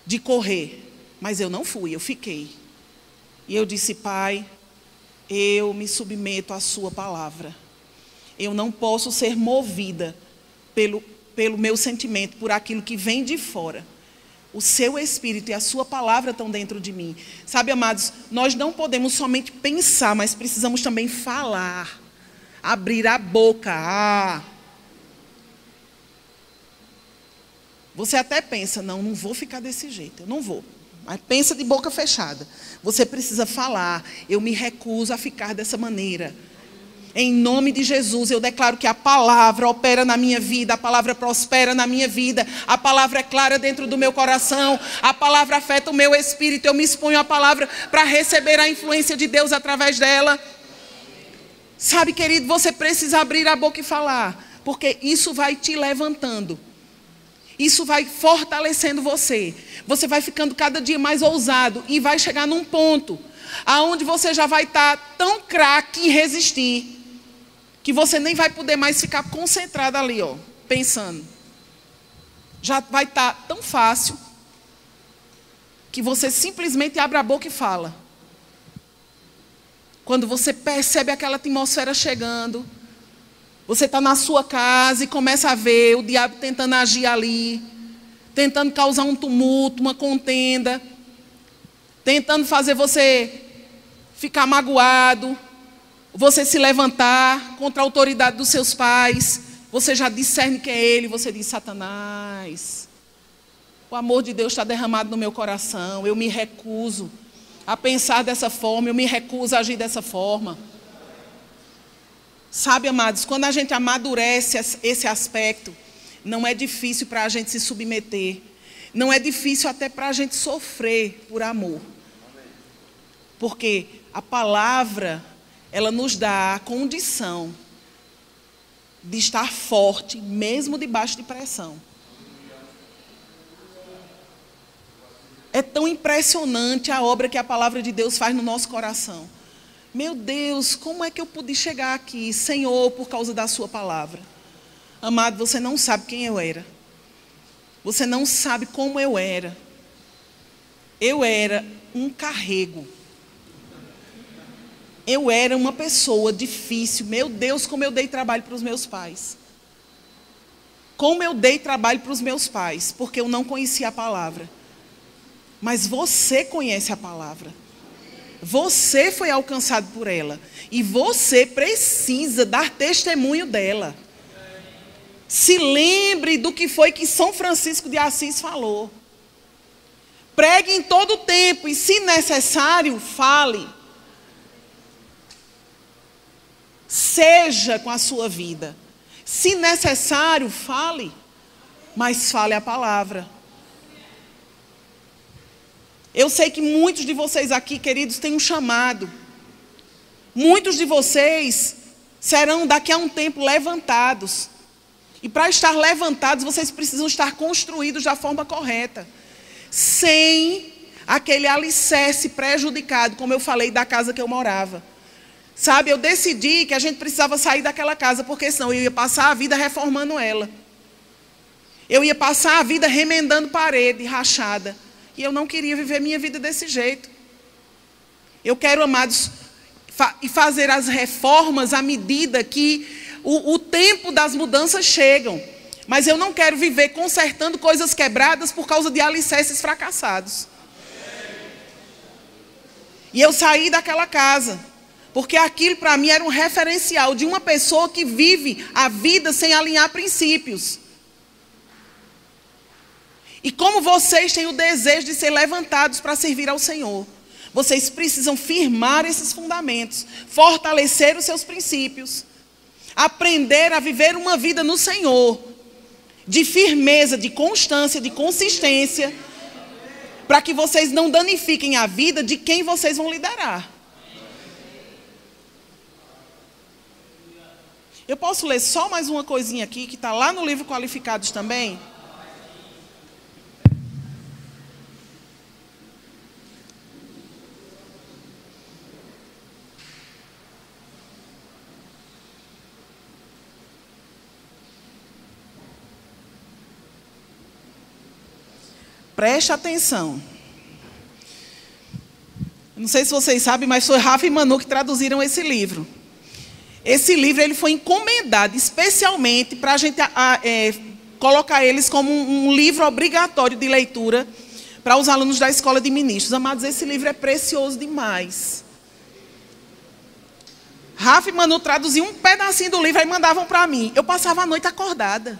de correr, mas eu não fui, eu fiquei. E eu disse, Pai, eu me submeto à sua palavra. Eu não posso ser movida pelo meu sentimento, por aquilo que vem de fora. O seu Espírito e a sua palavra estão dentro de mim. Sabe, amados, nós não podemos somente pensar, mas precisamos também falar. Abrir a boca. Você até pensa, não vou ficar desse jeito, eu não vou. Mas pensa de boca fechada. Você precisa falar, eu me recuso a ficar dessa maneira. Em nome de Jesus, eu declaro que a palavra opera na minha vida, a palavra prospera na minha vida, a palavra é clara dentro do meu coração, a palavra afeta o meu espírito, eu me exponho à palavra para receber a influência de Deus através dela. Sabe, querido, você precisa abrir a boca e falar, porque isso vai te levantando, isso vai fortalecendo você, você vai ficando cada dia mais ousado e vai chegar num ponto aonde você já vai estar tão craque em resistir, que você nem vai poder mais ficar concentrado ali, pensando. Já vai estar tão fácil, que você simplesmente abre a boca e fala. Quando você percebe aquela atmosfera chegando, você está na sua casa e começa a ver o diabo tentando agir ali, tentando causar um tumulto, uma contenda, tentando fazer você ficar magoado, você se levantar contra a autoridade dos seus pais, você já discerne que é ele, você diz, Satanás, o amor de Deus está derramado no meu coração, eu me recuso a pensar dessa forma, eu me recuso a agir dessa forma. Sabe, amados, quando a gente amadurece esse aspecto, não é difícil para a gente se submeter, não é difícil até para a gente sofrer por amor. Porque a palavra, ela nos dá a condição de estar forte, mesmo debaixo de pressão. É tão impressionante a obra que a palavra de Deus faz no nosso coração. Meu Deus, como é que eu pude chegar aqui, Senhor, por causa da sua palavra? Amado, você não sabe quem eu era. Você não sabe como eu era. Eu era um carrego. Eu era uma pessoa difícil. Meu Deus, como eu dei trabalho para os meus pais. Como eu dei trabalho para os meus pais, porque eu não conhecia a palavra. Mas você conhece a palavra. Você foi alcançado por ela. E você precisa dar testemunho dela. Se lembre do que foi que São Francisco de Assis falou. Pregue em todo o tempo e, se necessário, fale. Seja com a sua vida. Se necessário, fale. Mas fale a palavra. Eu sei que muitos de vocês aqui, queridos, têm um chamado. Muitos de vocês serão daqui a um tempo levantados. E para estar levantados, vocês precisam estar construídos da forma correta. Sem aquele alicerce prejudicado, como eu falei, da casa que eu morava. Sabe, eu decidi que a gente precisava sair daquela casa, porque senão eu ia passar a vida reformando ela. Eu ia passar a vida remendando parede, rachada. E eu não queria viver minha vida desse jeito. Eu quero, amados, fazer as reformas à medida que o tempo das mudanças chegam. Mas eu não quero viver consertando coisas quebradas por causa de alicerces fracassados. E eu saí daquela casa, porque aquilo para mim era um referencial de uma pessoa que vive a vida sem alinhar princípios. E como vocês têm o desejo de ser levantados para servir ao Senhor, vocês precisam firmar esses fundamentos, fortalecer os seus princípios, aprender a viver uma vida no Senhor, de firmeza, de constância, de consistência, para que vocês não danifiquem a vida de quem vocês vão liderar. Eu posso ler só mais uma coisinha aqui, que está lá no livro Qualificados também? Preste atenção. Não sei se vocês sabem, mas foi Rafa e Manu que traduziram esse livro. Esse livro ele foi encomendado especialmente para a gente colocar eles como um livro obrigatório de leitura para os alunos da Escola de Ministros. Amados, esse livro é precioso demais. Rafa e Manu traduziam um pedacinho do livro e mandavam para mim. Eu passava a noite acordada.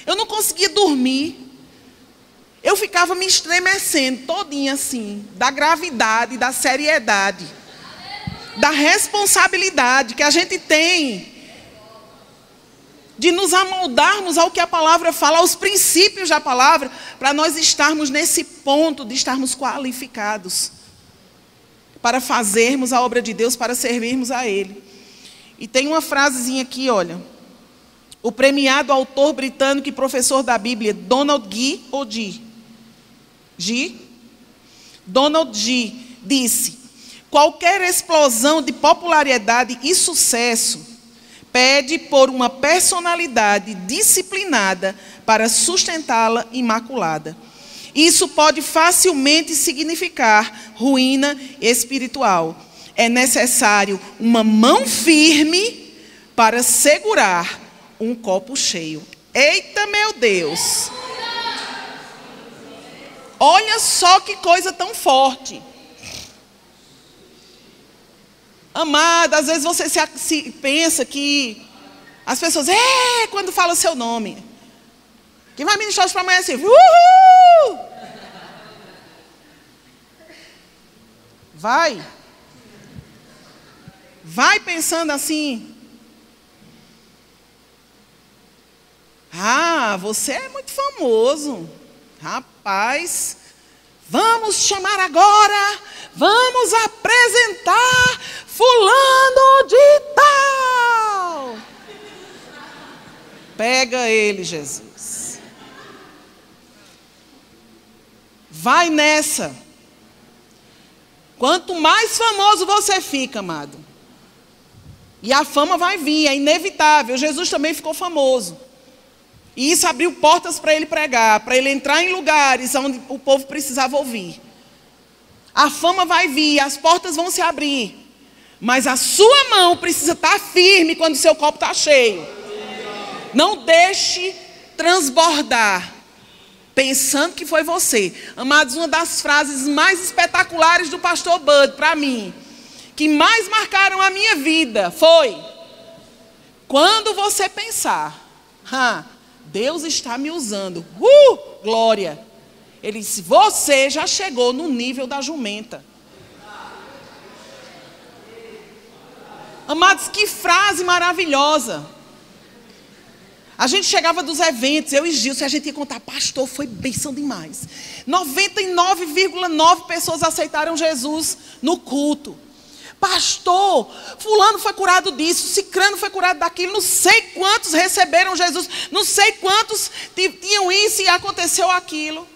Eu não conseguia dormir. Eu ficava me estremecendo todinha assim, da gravidade, da seriedade, da responsabilidade que a gente tem de nos amoldarmos ao que a palavra fala, aos princípios da palavra, para nós estarmos nesse ponto de estarmos qualificados para fazermos a obra de Deus, para servirmos a Ele. E tem uma frasezinha aqui, olha. O premiado autor britânico e professor da Bíblia, Donald G. disse: qualquer explosão de popularidade e sucesso pede por uma personalidade disciplinada para sustentá-la imaculada. Isso pode facilmente significar ruína espiritual. É necessário uma mão firme para segurar um copo cheio. Eita, meu Deus! Olha só que coisa tão forte. Amada, às vezes você se pensa que as pessoas, quando fala o seu nome, quem vai ministrar hoje para amanhã assim, uhul! Vai pensando assim. Ah, você é muito famoso. Rapaz, vamos chamar agora, vamos apresentar fulano de tal. Pega ele, Jesus. Vai nessa. Quanto mais famoso você fica, amado, e a fama vai vir, é inevitável. Jesus também ficou famoso. E isso abriu portas para ele pregar, para ele entrar em lugares onde o povo precisava ouvir. A fama vai vir, as portas vão se abrir. Mas a sua mão precisa estar firme quando o seu copo está cheio. Não deixe transbordar, pensando que foi você. Amados, uma das frases mais espetaculares do pastor Bud, para mim, que mais marcaram a minha vida, foi: quando você pensar, Deus está me usando, glória. Ele disse: você já chegou no nível da jumenta. Amados, que frase maravilhosa. A gente chegava dos eventos, eu e Gilson, e a gente ia contar: pastor, foi bênção demais. 99,9 pessoas aceitaram Jesus no culto. Pastor, fulano foi curado disso, cicrano foi curado daquilo, não sei quantos receberam Jesus, não sei quantos tinham isso e aconteceu aquilo.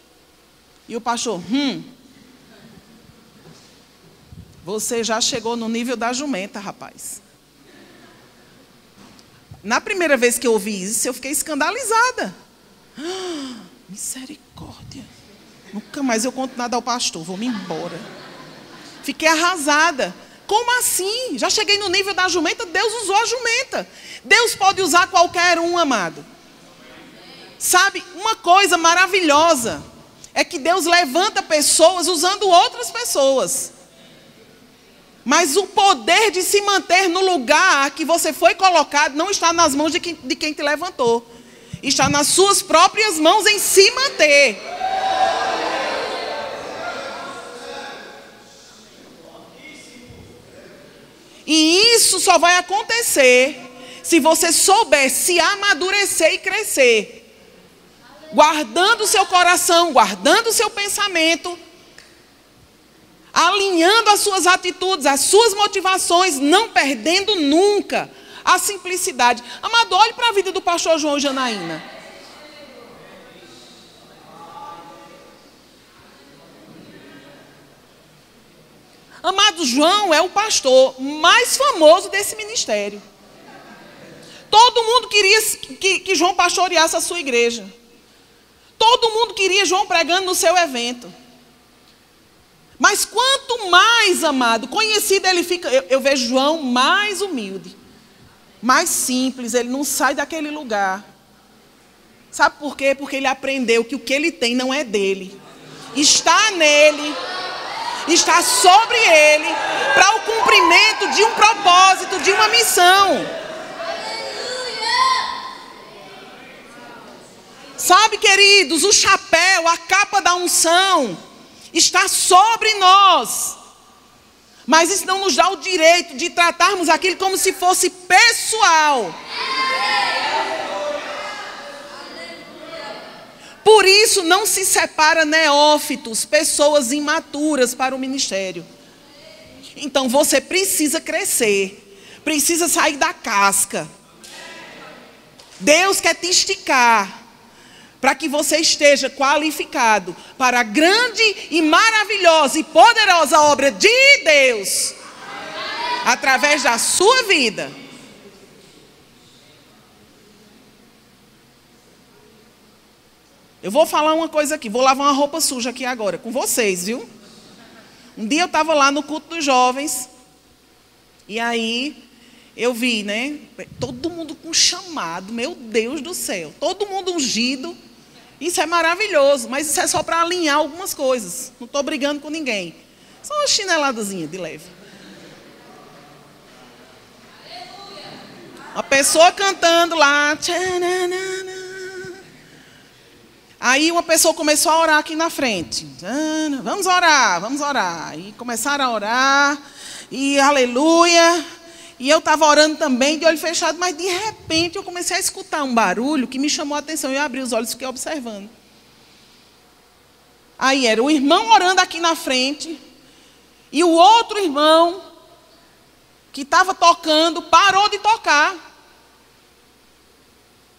E o pastor: você já chegou no nível da jumenta, rapaz. Na primeira vez que eu ouvi isso, eu fiquei escandalizada. Misericórdia. Nunca mais eu conto nada ao pastor, vou-me embora. Fiquei arrasada. Como assim? Já cheguei no nível da jumenta, Deus usou a jumenta. Deus pode usar qualquer um, amado. Sabe, uma coisa maravilhosa é que Deus levanta pessoas usando outras pessoas. Mas o poder de se manter no lugar que você foi colocado não está nas mãos de quem te levantou. Está nas suas próprias mãos em se manter. E isso só vai acontecer se você souber se amadurecer e crescer. Guardando o seu coração, guardando o seu pensamento, alinhando as suas atitudes, as suas motivações, não perdendo nunca a simplicidade. Amado, olhe para a vida do pastor João e Janaína. Amado, João é o pastor mais famoso desse ministério. Todo mundo queria que João pastoreasse a sua igreja. Todo mundo queria João pregando no seu evento. Mas quanto mais, amado, conhecido ele fica, eu vejo João mais humilde, mais simples, ele não sai daquele lugar. Sabe por quê? Porque ele aprendeu que o que ele tem não é dele. Está nele, está sobre ele, para o cumprimento de um propósito, de uma missão. Sabe, queridos, o chapéu, a capa da unção está sobre nós. Mas isso não nos dá o direito de tratarmos aquilo como se fosse pessoal. Por isso não se separa neófitos, pessoas imaturas para o ministério. Então você precisa crescer, precisa sair da casca. Deus quer te esticar, para que você esteja qualificado para a grande e maravilhosa e poderosa obra de Deus, através da sua vida. Eu vou falar uma coisa aqui, vou lavar uma roupa suja aqui agora, com vocês, viu? Um dia eu estava lá no culto dos jovens, e aí eu vi, né? Todo mundo com chamado, meu Deus do céu, todo mundo ungido. Isso é maravilhoso, mas isso é só para alinhar algumas coisas. Não estou brigando com ninguém. Só uma chineladazinha de leve. Uma pessoa cantando lá. Aí uma pessoa começou a orar aqui na frente. Vamos orar, vamos orar. E começaram a orar. E aleluia. E eu estava orando também, de olho fechado, mas de repente eu comecei a escutar um barulho que me chamou a atenção. Eu abri os olhos e fiquei observando. Aí era o irmão orando aqui na frente, e o outro irmão, que estava tocando, parou de tocar.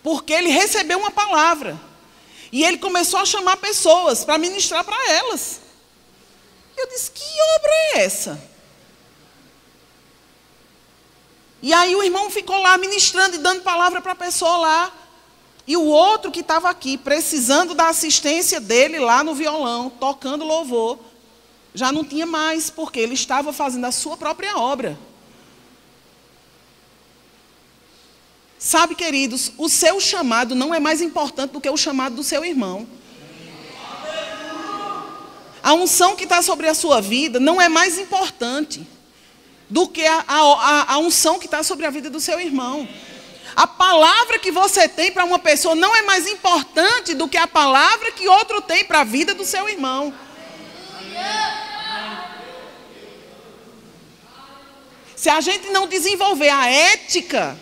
Porque ele recebeu uma palavra. E ele começou a chamar pessoas para ministrar para elas. Eu disse: que obra é essa? E aí o irmão ficou lá ministrando e dando palavra para a pessoa lá. E o outro que estava aqui, precisando da assistência dele lá no violão, tocando louvor, já não tinha mais, porque ele estava fazendo a sua própria obra. Sabe, queridos, o seu chamado não é mais importante do que o chamado do seu irmão. A unção que está sobre a sua vida não é mais importante do que a unção que está sobre a vida do seu irmão. A palavra que você tem para uma pessoa não é mais importante do que a palavra que outro tem para a vida do seu irmão. Se a gente não desenvolver a ética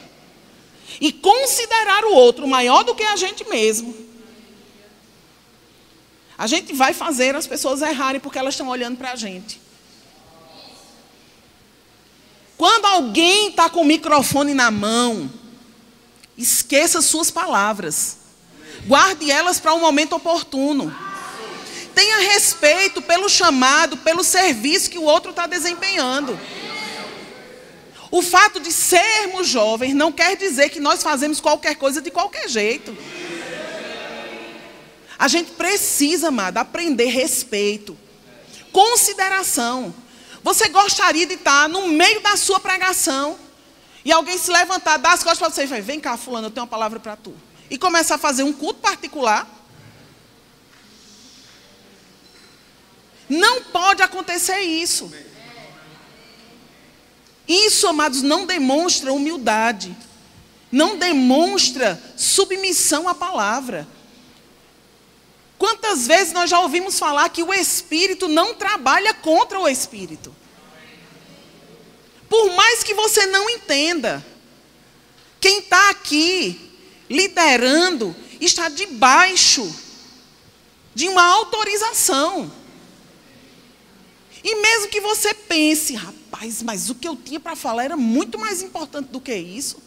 e considerar o outro maior do que a gente mesmo, a gente vai fazer as pessoas errarem porque elas estão olhando para a gente. Quando alguém está com o microfone na mão, esqueça suas palavras. Guarde elas para um momento oportuno. Tenha respeito pelo chamado, pelo serviço que o outro está desempenhando. O fato de sermos jovens não quer dizer que nós fazemos qualquer coisa de qualquer jeito. A gente precisa, amado, aprender respeito, consideração. Você gostaria de estar no meio da sua pregação e alguém se levantar, dar as costas para você e falar: vem cá, fulano, eu tenho uma palavra para tu. E começar a fazer um culto particular? Não pode acontecer isso. Isso, amados, não demonstra humildade. Não demonstra submissão à palavra. Quantas vezes nós já ouvimos falar que o Espírito não trabalha contra o Espírito? Por mais que você não entenda, quem está aqui liderando está debaixo de uma autorização. E mesmo que você pense: rapaz, mas o que eu tinha para falar era muito mais importante do que isso.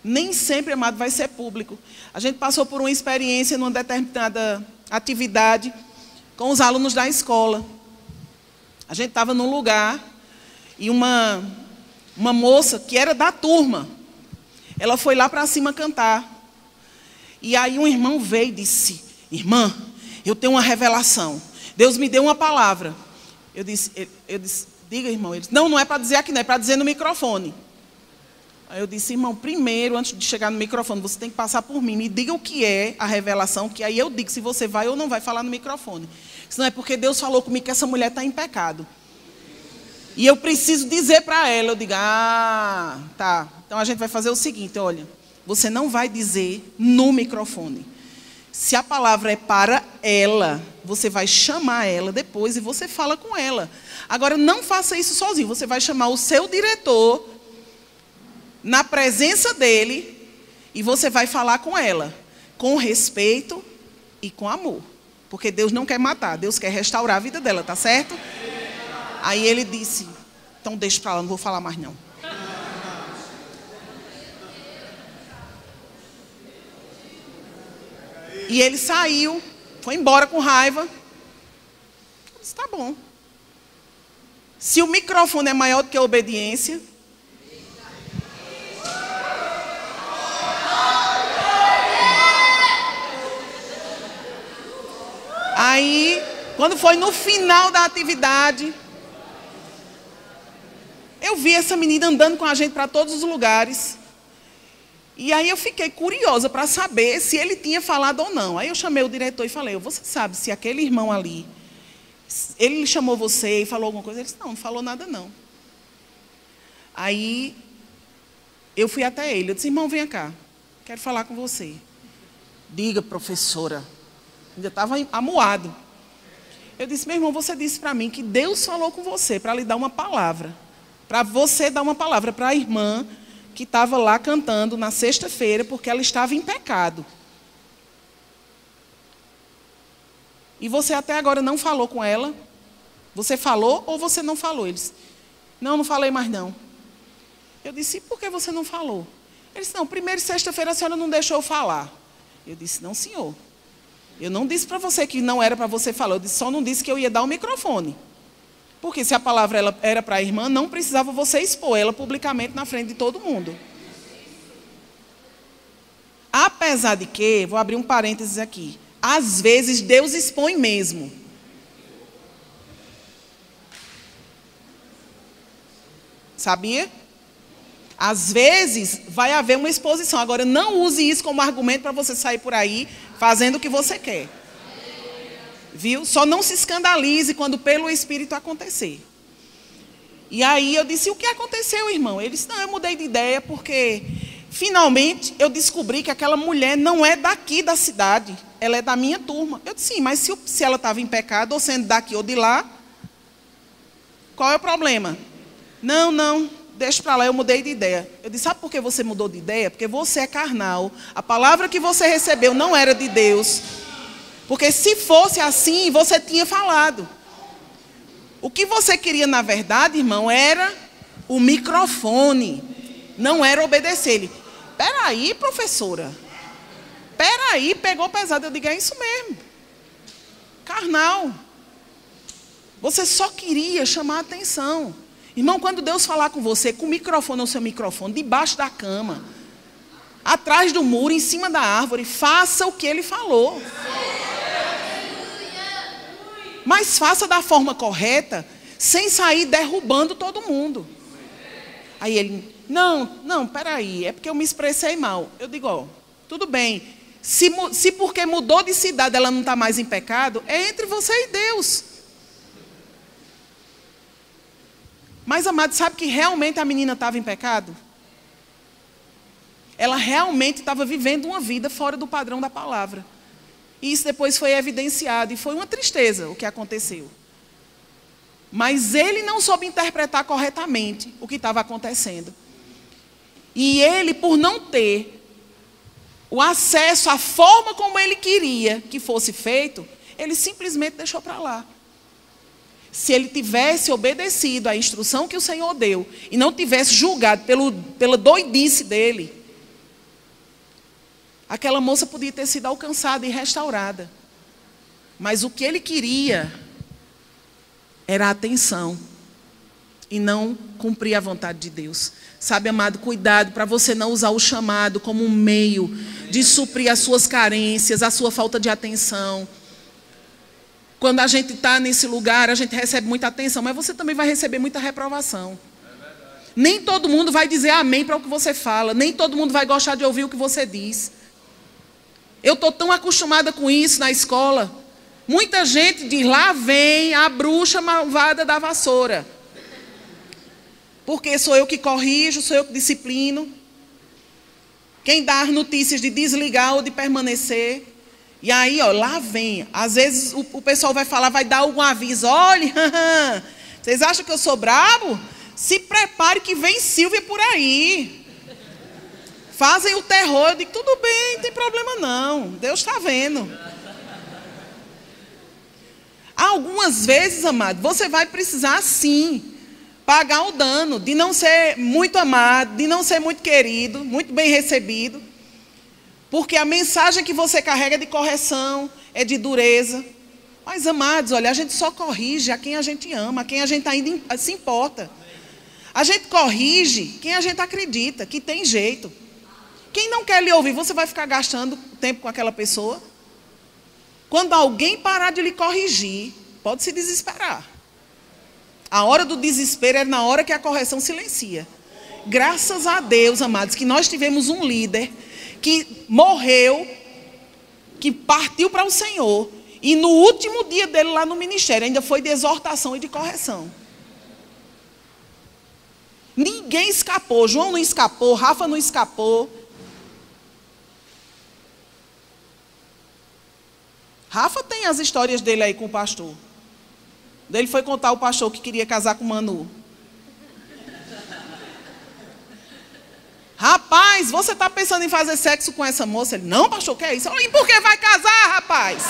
Nem sempre, amado, vai ser público. A gente passou por uma experiência numa determinada atividade com os alunos da escola. A gente estava num lugar e uma moça que era da turma, ela foi lá para cima cantar. E aí um irmão veio e disse: irmã, eu tenho uma revelação. Deus me deu uma palavra. Eu disse: diga, irmão. Ele disse: não é para dizer aqui, não, é para dizer no microfone. Aí eu disse: irmão, primeiro, antes de chegar no microfone, você tem que passar por mim. Me diga o que é a revelação, que aí eu digo se você vai ou não vai falar no microfone. Senão é porque Deus falou comigo que essa mulher está em pecado. E eu preciso dizer para ela. Eu digo: ah, tá. Então a gente vai fazer o seguinte, olha. Você não vai dizer no microfone. Se a palavra é para ela, você vai chamar ela depois e você fala com ela. Agora, não faça isso sozinho. Você vai chamar o seu diretor na presença dele e você vai falar com ela, com respeito e com amor. Porque Deus não quer matar, Deus quer restaurar a vida dela, tá certo? Aí ele disse: então deixa para lá, não vou falar mais não. E ele saiu, foi embora com raiva. Eu disse: tá bom. Se o microfone é maior do que a obediência. Aí, quando foi no final da atividade, eu vi essa menina andando com a gente para todos os lugares. E aí eu fiquei curiosa para saber se ele tinha falado ou não. Aí eu chamei o diretor e falei: você sabe se aquele irmão ali, ele chamou você e falou alguma coisa? Ele disse: não falou nada não. Aí eu fui até ele, eu disse: irmão, venha cá, quero falar com você. Diga, professora. Ainda estava amuado. Eu disse: meu irmão, você disse para mim que Deus falou com você para lhe dar uma palavra. Para você dar uma palavra para a irmã que estava lá cantando na sexta-feira, porque ela estava em pecado. E você até agora não falou com ela? Você falou ou você não falou? Ele disse: não falei mais não. Eu disse: e por que você não falou? Ele disse: não, primeiro sexta-feira a senhora não deixou eu falar. Eu disse: não, senhor. Eu não disse para você que não era para você falar. Eu só não disse que eu ia dar o microfone. Porque se a palavra ela era para a irmã, não precisava você expor ela publicamente na frente de todo mundo. Apesar de que, vou abrir um parênteses aqui, às vezes Deus expõe mesmo. Sabia? Às vezes, vai haver uma exposição. Agora, não use isso como argumento para você sair por aí fazendo o que você quer. Viu? Só não se escandalize quando pelo Espírito acontecer. E aí eu disse, o que aconteceu, irmão? Ele disse, não, eu mudei de ideia porque, finalmente, eu descobri que aquela mulher não é daqui da cidade. Ela é da minha turma. Eu disse, sim, mas se ela estava em pecado, ou sendo daqui ou de lá, qual é o problema? Não, deixa para lá, eu mudei de ideia. Eu disse, sabe por que você mudou de ideia? Porque você é carnal. A palavra que você recebeu não era de Deus. Porque se fosse assim, você tinha falado. O que você queria, na verdade, irmão, era o microfone. Não era obedecer ele. Peraí, professora. Peraí, pegou pesado. Eu digo, é isso mesmo. Carnal. Você só queria chamar a atenção. Irmão, quando Deus falar com você, com o microfone ou seu microfone, debaixo da cama, atrás do muro, em cima da árvore, faça o que ele falou. Mas faça da forma correta, sem sair derrubando todo mundo. Aí ele, não, peraí, é porque eu me expressei mal. Eu digo, ó, tudo bem. Se porque mudou de cidade ela não está mais em pecado, é entre você e Deus. Mas, amado, sabe que realmente a menina estava em pecado? Ela realmente estava vivendo uma vida fora do padrão da palavra. E isso depois foi evidenciado. E foi uma tristeza o que aconteceu. Mas ele não soube interpretar corretamente o que estava acontecendo. E ele, por não ter o acesso à forma como ele queria que fosse feito, ele simplesmente deixou para lá. Se ele tivesse obedecido à instrução que o Senhor deu e não tivesse julgado pela doidice dele, aquela moça podia ter sido alcançada e restaurada. Mas o que ele queria era a atenção e não cumprir a vontade de Deus. Sabe, amado, cuidado para você não usar o chamado como um meio de suprir as suas carências, a sua falta de atenção. Quando a gente está nesse lugar, a gente recebe muita atenção, mas você também vai receber muita reprovação. Nem todo mundo vai dizer amém para o que você fala, nem todo mundo vai gostar de ouvir o que você diz. Eu estou tão acostumada com isso na escola. Muita gente diz, lá vem a bruxa malvada da vassoura. Porque sou eu que corrijo, sou eu que disciplino. Quem dá as notícias de desligar ou de permanecer. E aí, ó, lá vem. Às vezes o pessoal vai falar, vai dar algum aviso. Olha, vocês acham que eu sou brabo? Se prepare que vem Silvia por aí. Fazem o terror. Eu digo, tudo bem, não tem problema não. Deus está vendo. Algumas vezes, amado, você vai precisar sim pagar o dano de não ser muito amado, de não ser muito querido, muito bem recebido. Porque a mensagem que você carrega é de correção, é de dureza. Mas, amados, olha, a gente só corrige a quem a gente ama, a quem a gente ainda se importa. A gente corrige quem a gente acredita, que tem jeito. Quem não quer lhe ouvir, você vai ficar gastando tempo com aquela pessoa? Quando alguém parar de lhe corrigir, pode se desesperar. A hora do desespero é na hora que a correção silencia. Graças a Deus, amados, que nós tivemos um líder que morreu, que partiu para o Senhor, e no último dia dele lá no ministério, ainda foi de exortação e de correção. Ninguém escapou, João não escapou, Rafa não escapou. Rafa tem as histórias dele aí com o pastor. Ele foi contar ao pastor que queria casar com Manu. Rapaz, você está pensando em fazer sexo com essa moça? Ele, não, pastor, o que é isso? E por que vai casar, rapaz?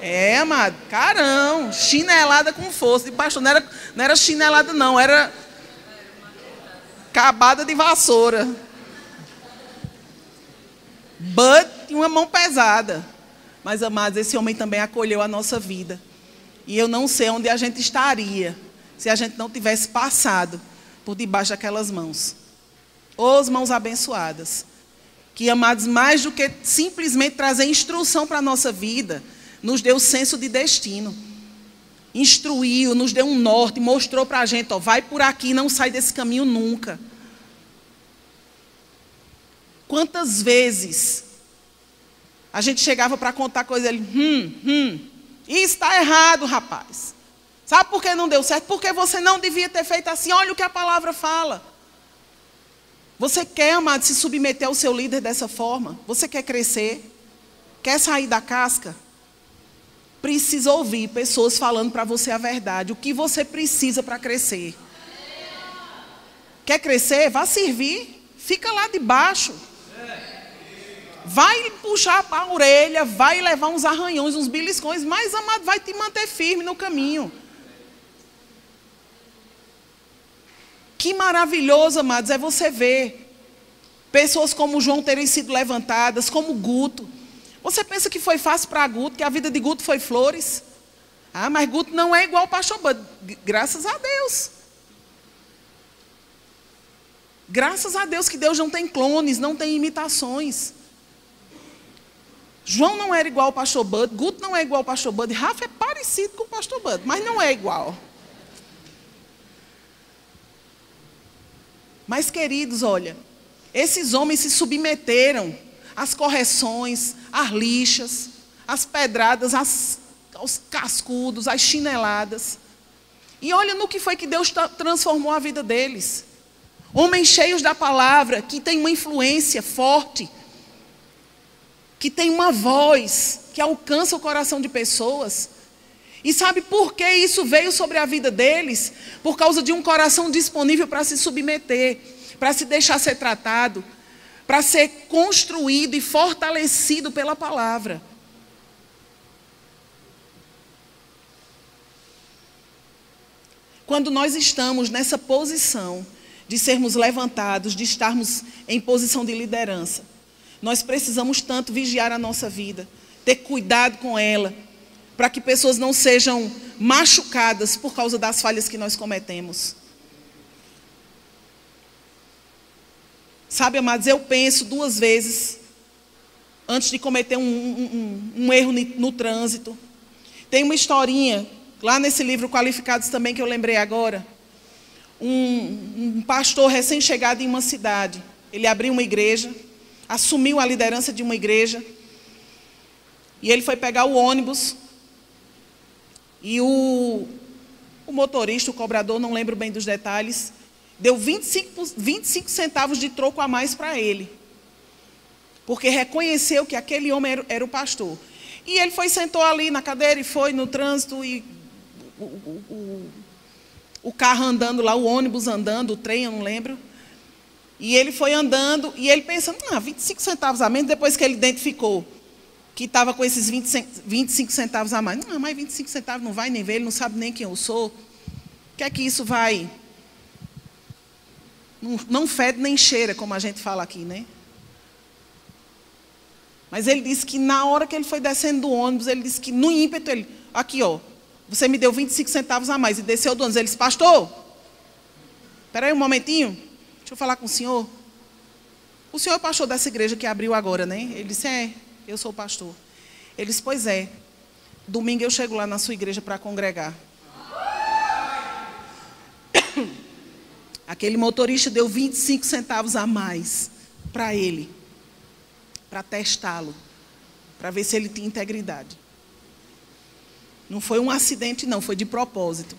É, amado, carão, chinelada com força. E pastor, não era chinelada não, era cabada de vassoura. But uma mão pesada. Mas, amados, esse homem também acolheu a nossa vida. E eu não sei onde a gente estaria se a gente não tivesse passado por debaixo daquelas mãos. As mãos abençoadas. que, amados, mais do que simplesmente trazer instrução para a nossa vida, nos deu senso de destino. Instruiu, nos deu um norte, mostrou para a gente, ó, vai por aqui, não sai desse caminho nunca. Quantas vezes a gente chegava para contar coisa, ele, isso está errado, rapaz. Sabe por que não deu certo? Porque você não devia ter feito assim, olha o que a palavra fala. Você quer, amado, se submeter ao seu líder dessa forma? Você quer crescer? Quer sair da casca? Precisa ouvir pessoas falando para você a verdade. O que você precisa para crescer? Quer crescer? Vá servir. Fica lá debaixo. Vai puxar a orelha, vai levar uns arranhões, uns beliscões, mas, amado, vai te manter firme no caminho. Que maravilhoso, amados, é você ver pessoas como João terem sido levantadas, como Guto. Você pensa que foi fácil para Guto, que a vida de Guto foi flores? Ah, mas Guto não é igual ao pastor Bud. Graças a Deus. Graças a Deus que Deus não tem clones, não tem imitações. João não era igual ao pastor Bud, Guto não é igual ao pastor Bud, Rafa é parecido com o pastor Bud, mas não é igual. Mas, queridos, olha, esses homens se submeteram às correções, às lixas, às pedradas, aos cascudos, às chineladas. E olha no que foi que Deus transformou a vida deles. Homens cheios da palavra, que têm uma influência forte, que têm uma voz que alcança o coração de pessoas. E sabe por que isso veio sobre a vida deles? Por causa de um coração disponível para se submeter, para se deixar ser tratado, para ser construído e fortalecido pela palavra. Quando nós estamos nessa posição de sermos levantados, de estarmos em posição de liderança, nós precisamos tanto vigiar a nossa vida, ter cuidado com ela, para que pessoas não sejam machucadas por causa das falhas que nós cometemos. Sabe, amados, eu penso 2 vezes antes de cometer um erro no trânsito. Tem uma historinha, lá nesse livro Qualificados também, que eu lembrei agora. Um pastor recém-chegado em uma cidade. Ele abriu uma igreja, assumiu a liderança de uma igreja, e ele foi pegar o ônibus. E o motorista, o cobrador, não lembro bem dos detalhes, deu 25 centavos de troco a mais para ele. Porque reconheceu que aquele homem era o pastor. E ele foi, sentou ali na cadeira e foi no trânsito, e o carro andando lá, o ônibus andando, o trem, eu não lembro. E ele foi andando, e ele pensando, 25 centavos a menos, depois que ele identificou que estava com esses 25 centavos a mais. Não, mas 25 centavos não vai nem ver, ele não sabe nem quem eu sou. O que é que isso vai? Não fede nem cheira, como a gente fala aqui, né? Mas ele disse que na hora que ele foi descendo do ônibus, ele disse que no ímpeto, ele, aqui ó, você me deu 25 centavos a mais, e desceu do ônibus. Ele disse, pastor, espera aí um momentinho, deixa eu falar com o senhor. O senhor é o pastor dessa igreja que abriu agora, né? Ele disse, eu sou o pastor. Ele disse, pois é, domingo eu chego lá na sua igreja para congregar. Aquele motorista deu 25 centavos a mais para ele, para testá-lo, para ver se ele tinha integridade. Não foi um acidente, não, foi de propósito.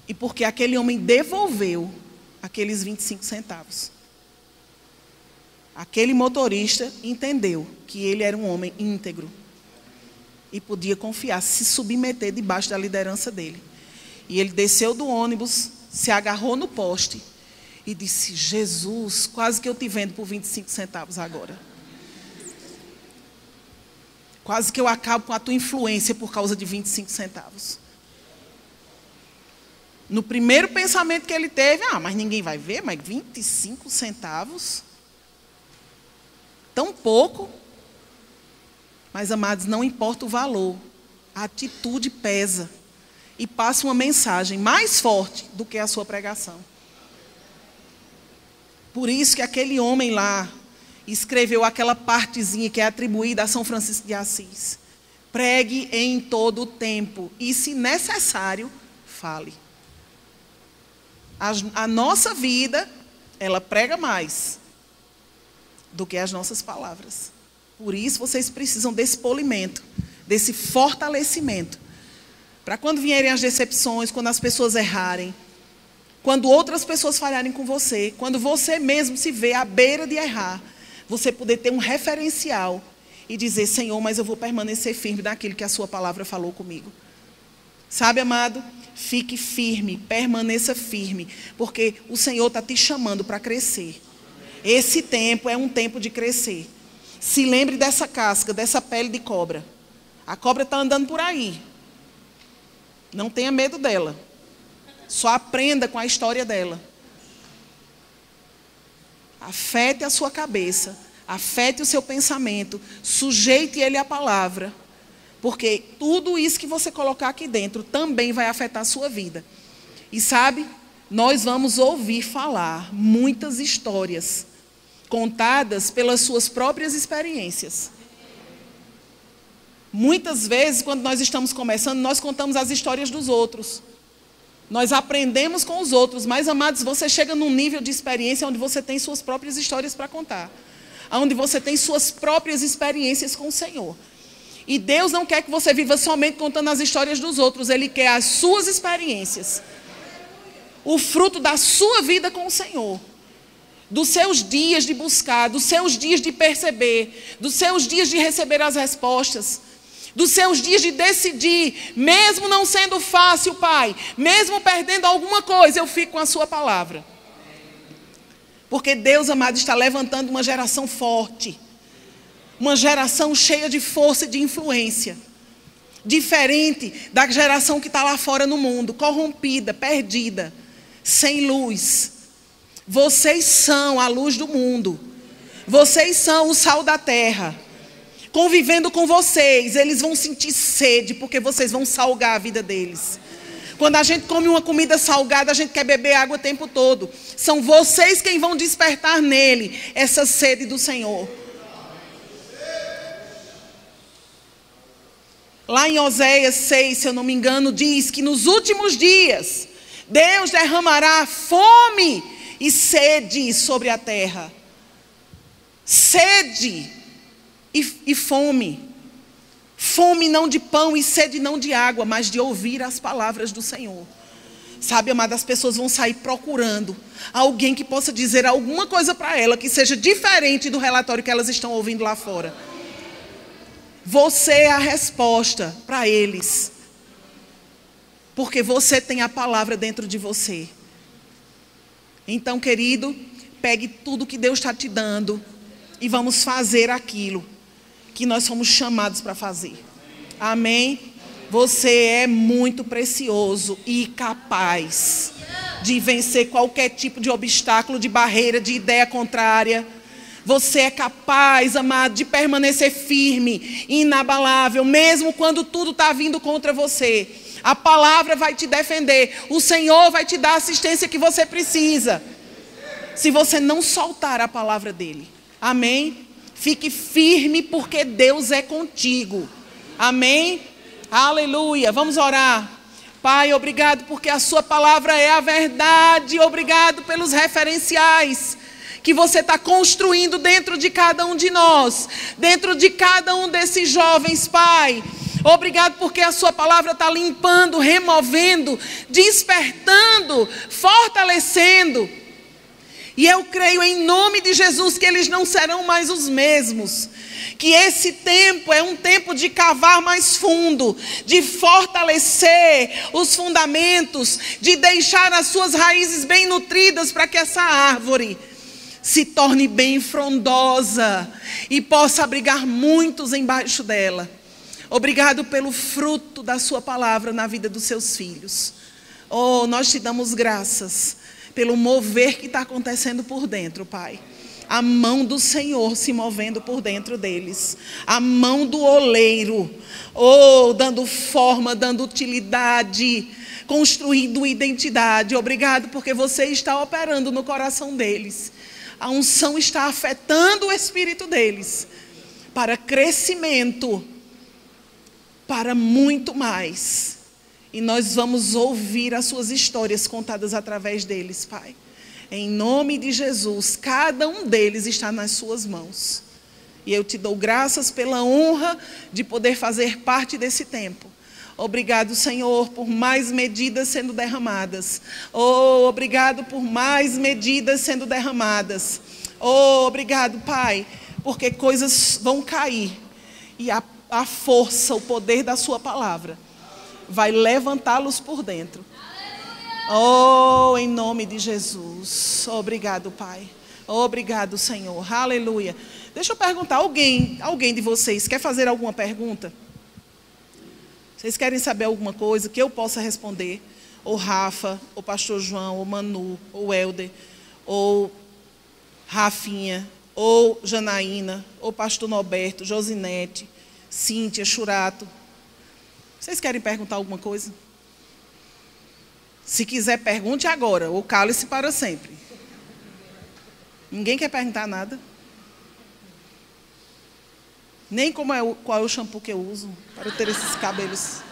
E porque aquele homem devolveu aqueles 25 centavos. Aquele motorista entendeu que ele era um homem íntegro e podia confiar, se submeter debaixo da liderança dele. E ele desceu do ônibus, se agarrou no poste e disse, Jesus, quase que eu te vendo por 25 centavos agora. Quase que eu acabo com a tua influência por causa de 25 centavos. No primeiro pensamento que ele teve, mas ninguém vai ver, mas 25 centavos? Tão pouco. Mas, amados, não importa o valor, a atitude pesa e passa uma mensagem mais forte do que a sua pregação. Por isso que aquele homem lá escreveu aquela partezinha que é atribuída a São Francisco de Assis. Pregue em todo o tempo e, se necessário, fale. A nossa vida, ela prega mais do que as nossas palavras. Por isso, vocês precisam desse polimento, desse fortalecimento. Para quando vierem as decepções, quando as pessoas errarem, quando outras pessoas falharem com você, quando você mesmo se vê à beira de errar, você poder ter um referencial e dizer: Senhor, mas eu vou permanecer firme naquilo que a sua palavra falou comigo. Sabe, amado? Fique firme, permaneça firme, porque o Senhor está te chamando para crescer. Esse tempo é um tempo de crescer. Se lembre dessa casca, dessa pele de cobra. A cobra está andando por aí. Não tenha medo dela. Só aprenda com a história dela. Afete a sua cabeça, afete o seu pensamento, sujeite ele à palavra. Porque tudo isso que você colocar aqui dentro também vai afetar a sua vida. E sabe, nós vamos ouvir falar muitas histórias contadas pelas suas próprias experiências. Muitas vezes, quando nós estamos começando, nós contamos as histórias dos outros. Nós aprendemos com os outros, mas, amados, você chega num nível de experiência onde você tem suas próprias histórias para contar. Onde você tem suas próprias experiências com o Senhor. E Deus não quer que você viva somente contando as histórias dos outros. Ele quer as suas experiências. O fruto da sua vida com o Senhor. Dos seus dias de buscar, dos seus dias de perceber, dos seus dias de receber as respostas, dos seus dias de decidir, mesmo não sendo fácil, Pai, mesmo perdendo alguma coisa, eu fico com a sua palavra. Porque Deus, amado, está levantando uma geração forte, uma geração cheia de força e de influência, diferente da geração que está lá fora no mundo, corrompida, perdida, sem luz. Vocês são a luz do mundo. Vocês são o sal da terra. Convivendo com vocês, eles vão sentir sede, porque vocês vão salgar a vida deles. Quando a gente come uma comida salgada, a gente quer beber água o tempo todo. São vocês quem vão despertar nele essa sede do Senhor. Lá em Oséias 6, se eu não me engano, diz que nos últimos dias, Deus derramará fome e sede sobre a terra. Sede e fome. Fome não de pão e sede não de água, mas de ouvir as palavras do Senhor. Sabe, amada, as pessoas vão sair procurando alguém que possa dizer alguma coisa para ela que seja diferente do relatório que elas estão ouvindo lá fora. Você é a resposta para eles. Porque você tem a palavra dentro de você. Então, querido, pegue tudo que Deus está te dando e vamos fazer aquilo que nós somos chamados para fazer. Amém? Você é muito precioso e capaz de vencer qualquer tipo de obstáculo, de barreira, de ideia contrária. Você é capaz, amado, de permanecer firme, inabalável, mesmo quando tudo está vindo contra você. A palavra vai te defender. O Senhor vai te dar a assistência que você precisa. Se você não soltar a palavra dele. Amém? Fique firme porque Deus é contigo. Amém? Aleluia. Vamos orar. Pai, obrigado porque a sua palavra é a verdade. Obrigado pelos referenciais que você está construindo dentro de cada um de nós. Dentro de cada um desses jovens, Pai. Obrigado porque a sua palavra está limpando, removendo, despertando, fortalecendo. E eu creio em nome de Jesus que eles não serão mais os mesmos. Que esse tempo é um tempo de cavar mais fundo, de fortalecer os fundamentos, de deixar as suas raízes bem nutridas para que essa árvore se torne bem frondosa e possa abrigar muitos embaixo dela. Obrigado pelo fruto da sua palavra na vida dos seus filhos. Oh, nós te damos graças pelo mover que está acontecendo por dentro, Pai. A mão do Senhor se movendo por dentro deles. A mão do oleiro, oh, dando forma, dando utilidade, construindo identidade. Obrigado porque você está operando no coração deles. A unção está afetando o espírito deles para crescimento, para muito mais. E nós vamos ouvir as suas histórias contadas através deles, Pai. Em nome de Jesus, cada um deles está nas suas mãos. E eu te dou graças pela honra de poder fazer parte desse tempo. Obrigado, Senhor, por mais medidas sendo derramadas. Oh, obrigado por mais medidas sendo derramadas. Oh, obrigado, Pai, porque coisas vão cair. E a força, o poder da sua palavra vai levantá-los por dentro. Oh, em nome de Jesus. Obrigado, Pai. Obrigado, Senhor. Aleluia. Deixa eu perguntar, alguém de vocês quer fazer alguma pergunta? Vocês querem saber alguma coisa que eu possa responder? Ou Rafa, ou Pastor João, ou Manu, ou Helder, ou Rafinha, ou Janaína, ou Pastor Norberto, Josinete, Cíntia, Churato. Vocês querem perguntar alguma coisa? Se quiser, pergunte agora, ou cale-se para sempre. Ninguém quer perguntar nada? Nem qual é o shampoo que eu uso para eu ter esses cabelos.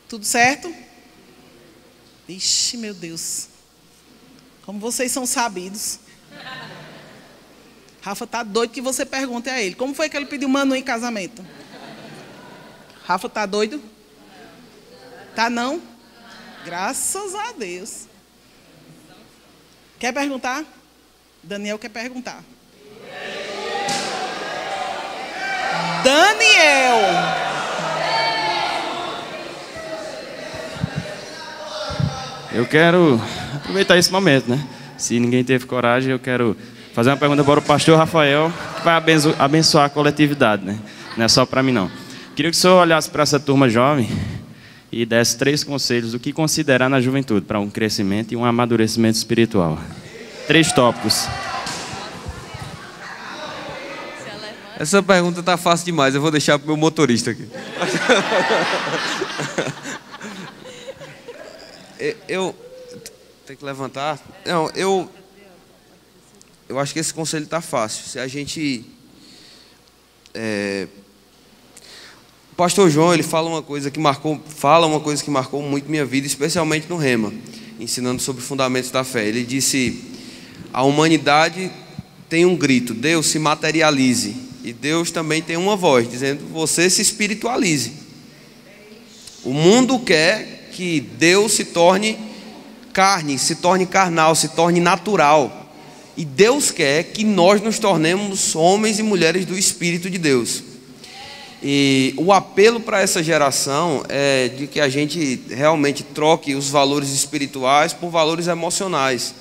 Tudo certo? Ixi, meu Deus. Como vocês são sabidos. Rafa está doido que você pergunte a ele. Como foi que ele pediu Manu em casamento? Rafa está doido? Tá não? Graças a Deus. Quer perguntar? Daniel quer perguntar. Daniel. Eu quero aproveitar esse momento, né? Se ninguém teve coragem, eu quero fazer uma pergunta para o pastor Rafael, que vai abençoar a coletividade, né? Não é só para mim, não. Queria que o senhor olhasse para essa turma jovem e desse 3 conselhos do que considerar na juventude para um crescimento e um amadurecimento espiritual. 3 tópicos. Essa pergunta está fácil demais, eu vou deixar para o meu motorista aqui. Eu tenho que levantar? Não, eu acho que esse conselho está fácil. Se a gente... O pastor João, ele fala uma coisa que marcou muito minha vida, especialmente no Rema, ensinando sobre fundamentos da fé. Ele disse: a humanidade tem um grito, Deus se materialize. E Deus também tem uma voz, dizendo: você se espiritualize. O mundo quer que Deus se torne carne, se torne carnal, se torne natural. E Deus quer que nós nos tornemos homens e mulheres do Espírito de Deus. E o apelo para essa geração é de que a gente realmente troque os valores espirituais por valores emocionais.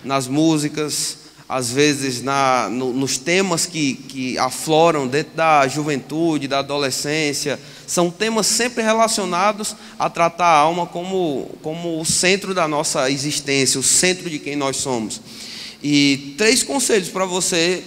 Nas músicas, às vezes nos temas que afloram dentro da juventude, da adolescência. São temas sempre relacionados a tratar a alma como o centro da nossa existência, o centro de quem nós somos. E 3 conselhos para você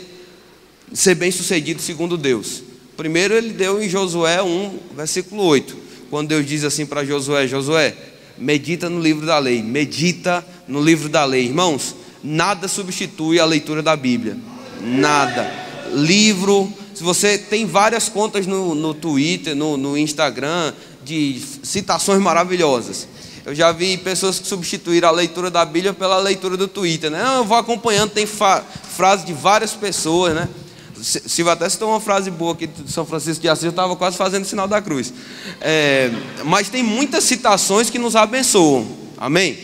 ser bem-sucedido segundo Deus. Primeiro, ele deu em Josué 1, versículo 8, quando Deus diz assim para Josué: Josué, medita no livro da lei, medita no livro da lei. Irmãos, nada substitui a leitura da Bíblia, nada. Livro, se você tem várias contas no Twitter, no Instagram, de citações maravilhosas. Eu já vi pessoas que substituíram a leitura da Bíblia pela leitura do Twitter, né? Eu vou acompanhando, tem frases de várias pessoas, né? Silvio até citou uma frase boa aqui de São Francisco de Assis, eu estava quase fazendo o sinal da cruz. Mas tem muitas citações que nos abençoam, amém?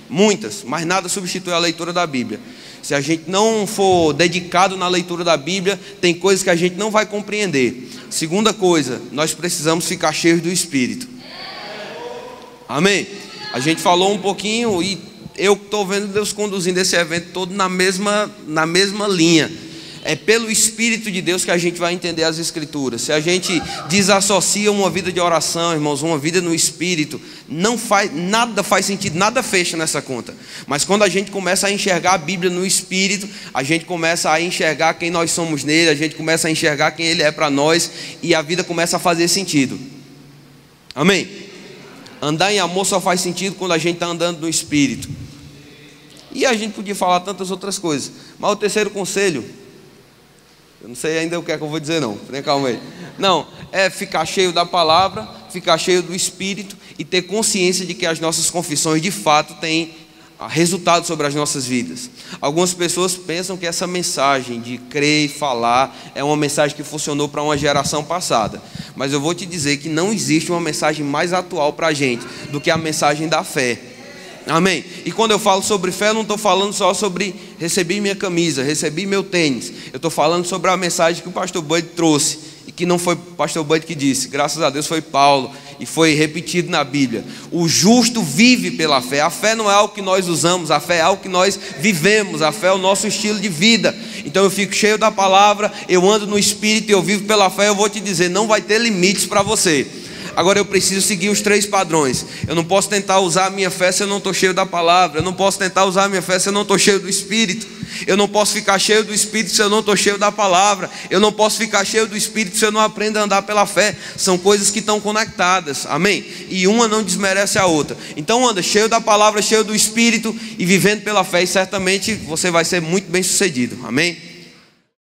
Muitas, mas nada substitui a leitura da Bíblia. Se a gente não for dedicado na leitura da Bíblia, tem coisas que a gente não vai compreender. Segunda coisa, nós precisamos ficar cheios do Espírito. Amém? A gente falou um pouquinho e eu estou vendo Deus conduzindo esse evento todo na mesma linha. É pelo Espírito de Deus que a gente vai entender as Escrituras. Se a gente desassocia uma vida de oração, irmãos, uma vida no Espírito, nada faz sentido, nada fecha nessa conta. Mas quando a gente começa a enxergar a Bíblia no Espírito, a gente começa a enxergar quem nós somos nele, a gente começa a enxergar quem ele é para nós, e a vida começa a fazer sentido. Amém? Andar em amor só faz sentido quando a gente está andando no Espírito. E a gente podia falar tantas outras coisas. Mas o terceiro conselho, eu não sei ainda o que é que eu vou dizer não, tenha calma aí. Não, é ficar cheio da palavra, ficar cheio do Espírito e ter consciência de que as nossas confissões de fato têm resultado sobre as nossas vidas. Algumas pessoas pensam que essa mensagem de crer e falar é uma mensagem que funcionou para uma geração passada. Mas eu vou te dizer que não existe uma mensagem mais atual para a gente do que a mensagem da fé. Amém? E quando eu falo sobre fé, eu não estou falando só sobre recebi minha camisa, recebi meu tênis. Eu estou falando sobre a mensagem que o pastor Bud trouxe. E que não foi o pastor Bud que disse, graças a Deus foi Paulo. E foi repetido na Bíblia. O justo vive pela fé. A fé não é algo que nós usamos, a fé é algo que nós vivemos. A fé é o nosso estilo de vida. Então eu fico cheio da palavra, eu ando no Espírito e eu vivo pela fé. Eu vou te dizer, não vai ter limites para você. Agora eu preciso seguir os 3 padrões. Eu não posso tentar usar a minha fé se eu não estou cheio da palavra. Eu não posso tentar usar a minha fé se eu não estou cheio do Espírito. Eu não posso ficar cheio do Espírito se eu não estou cheio da palavra. Eu não posso ficar cheio do Espírito se eu não aprendo a andar pela fé. São coisas que estão conectadas, amém? E uma não desmerece a outra. Então anda cheio da palavra, cheio do Espírito e vivendo pela fé. E certamente você vai ser muito bem sucedido, amém?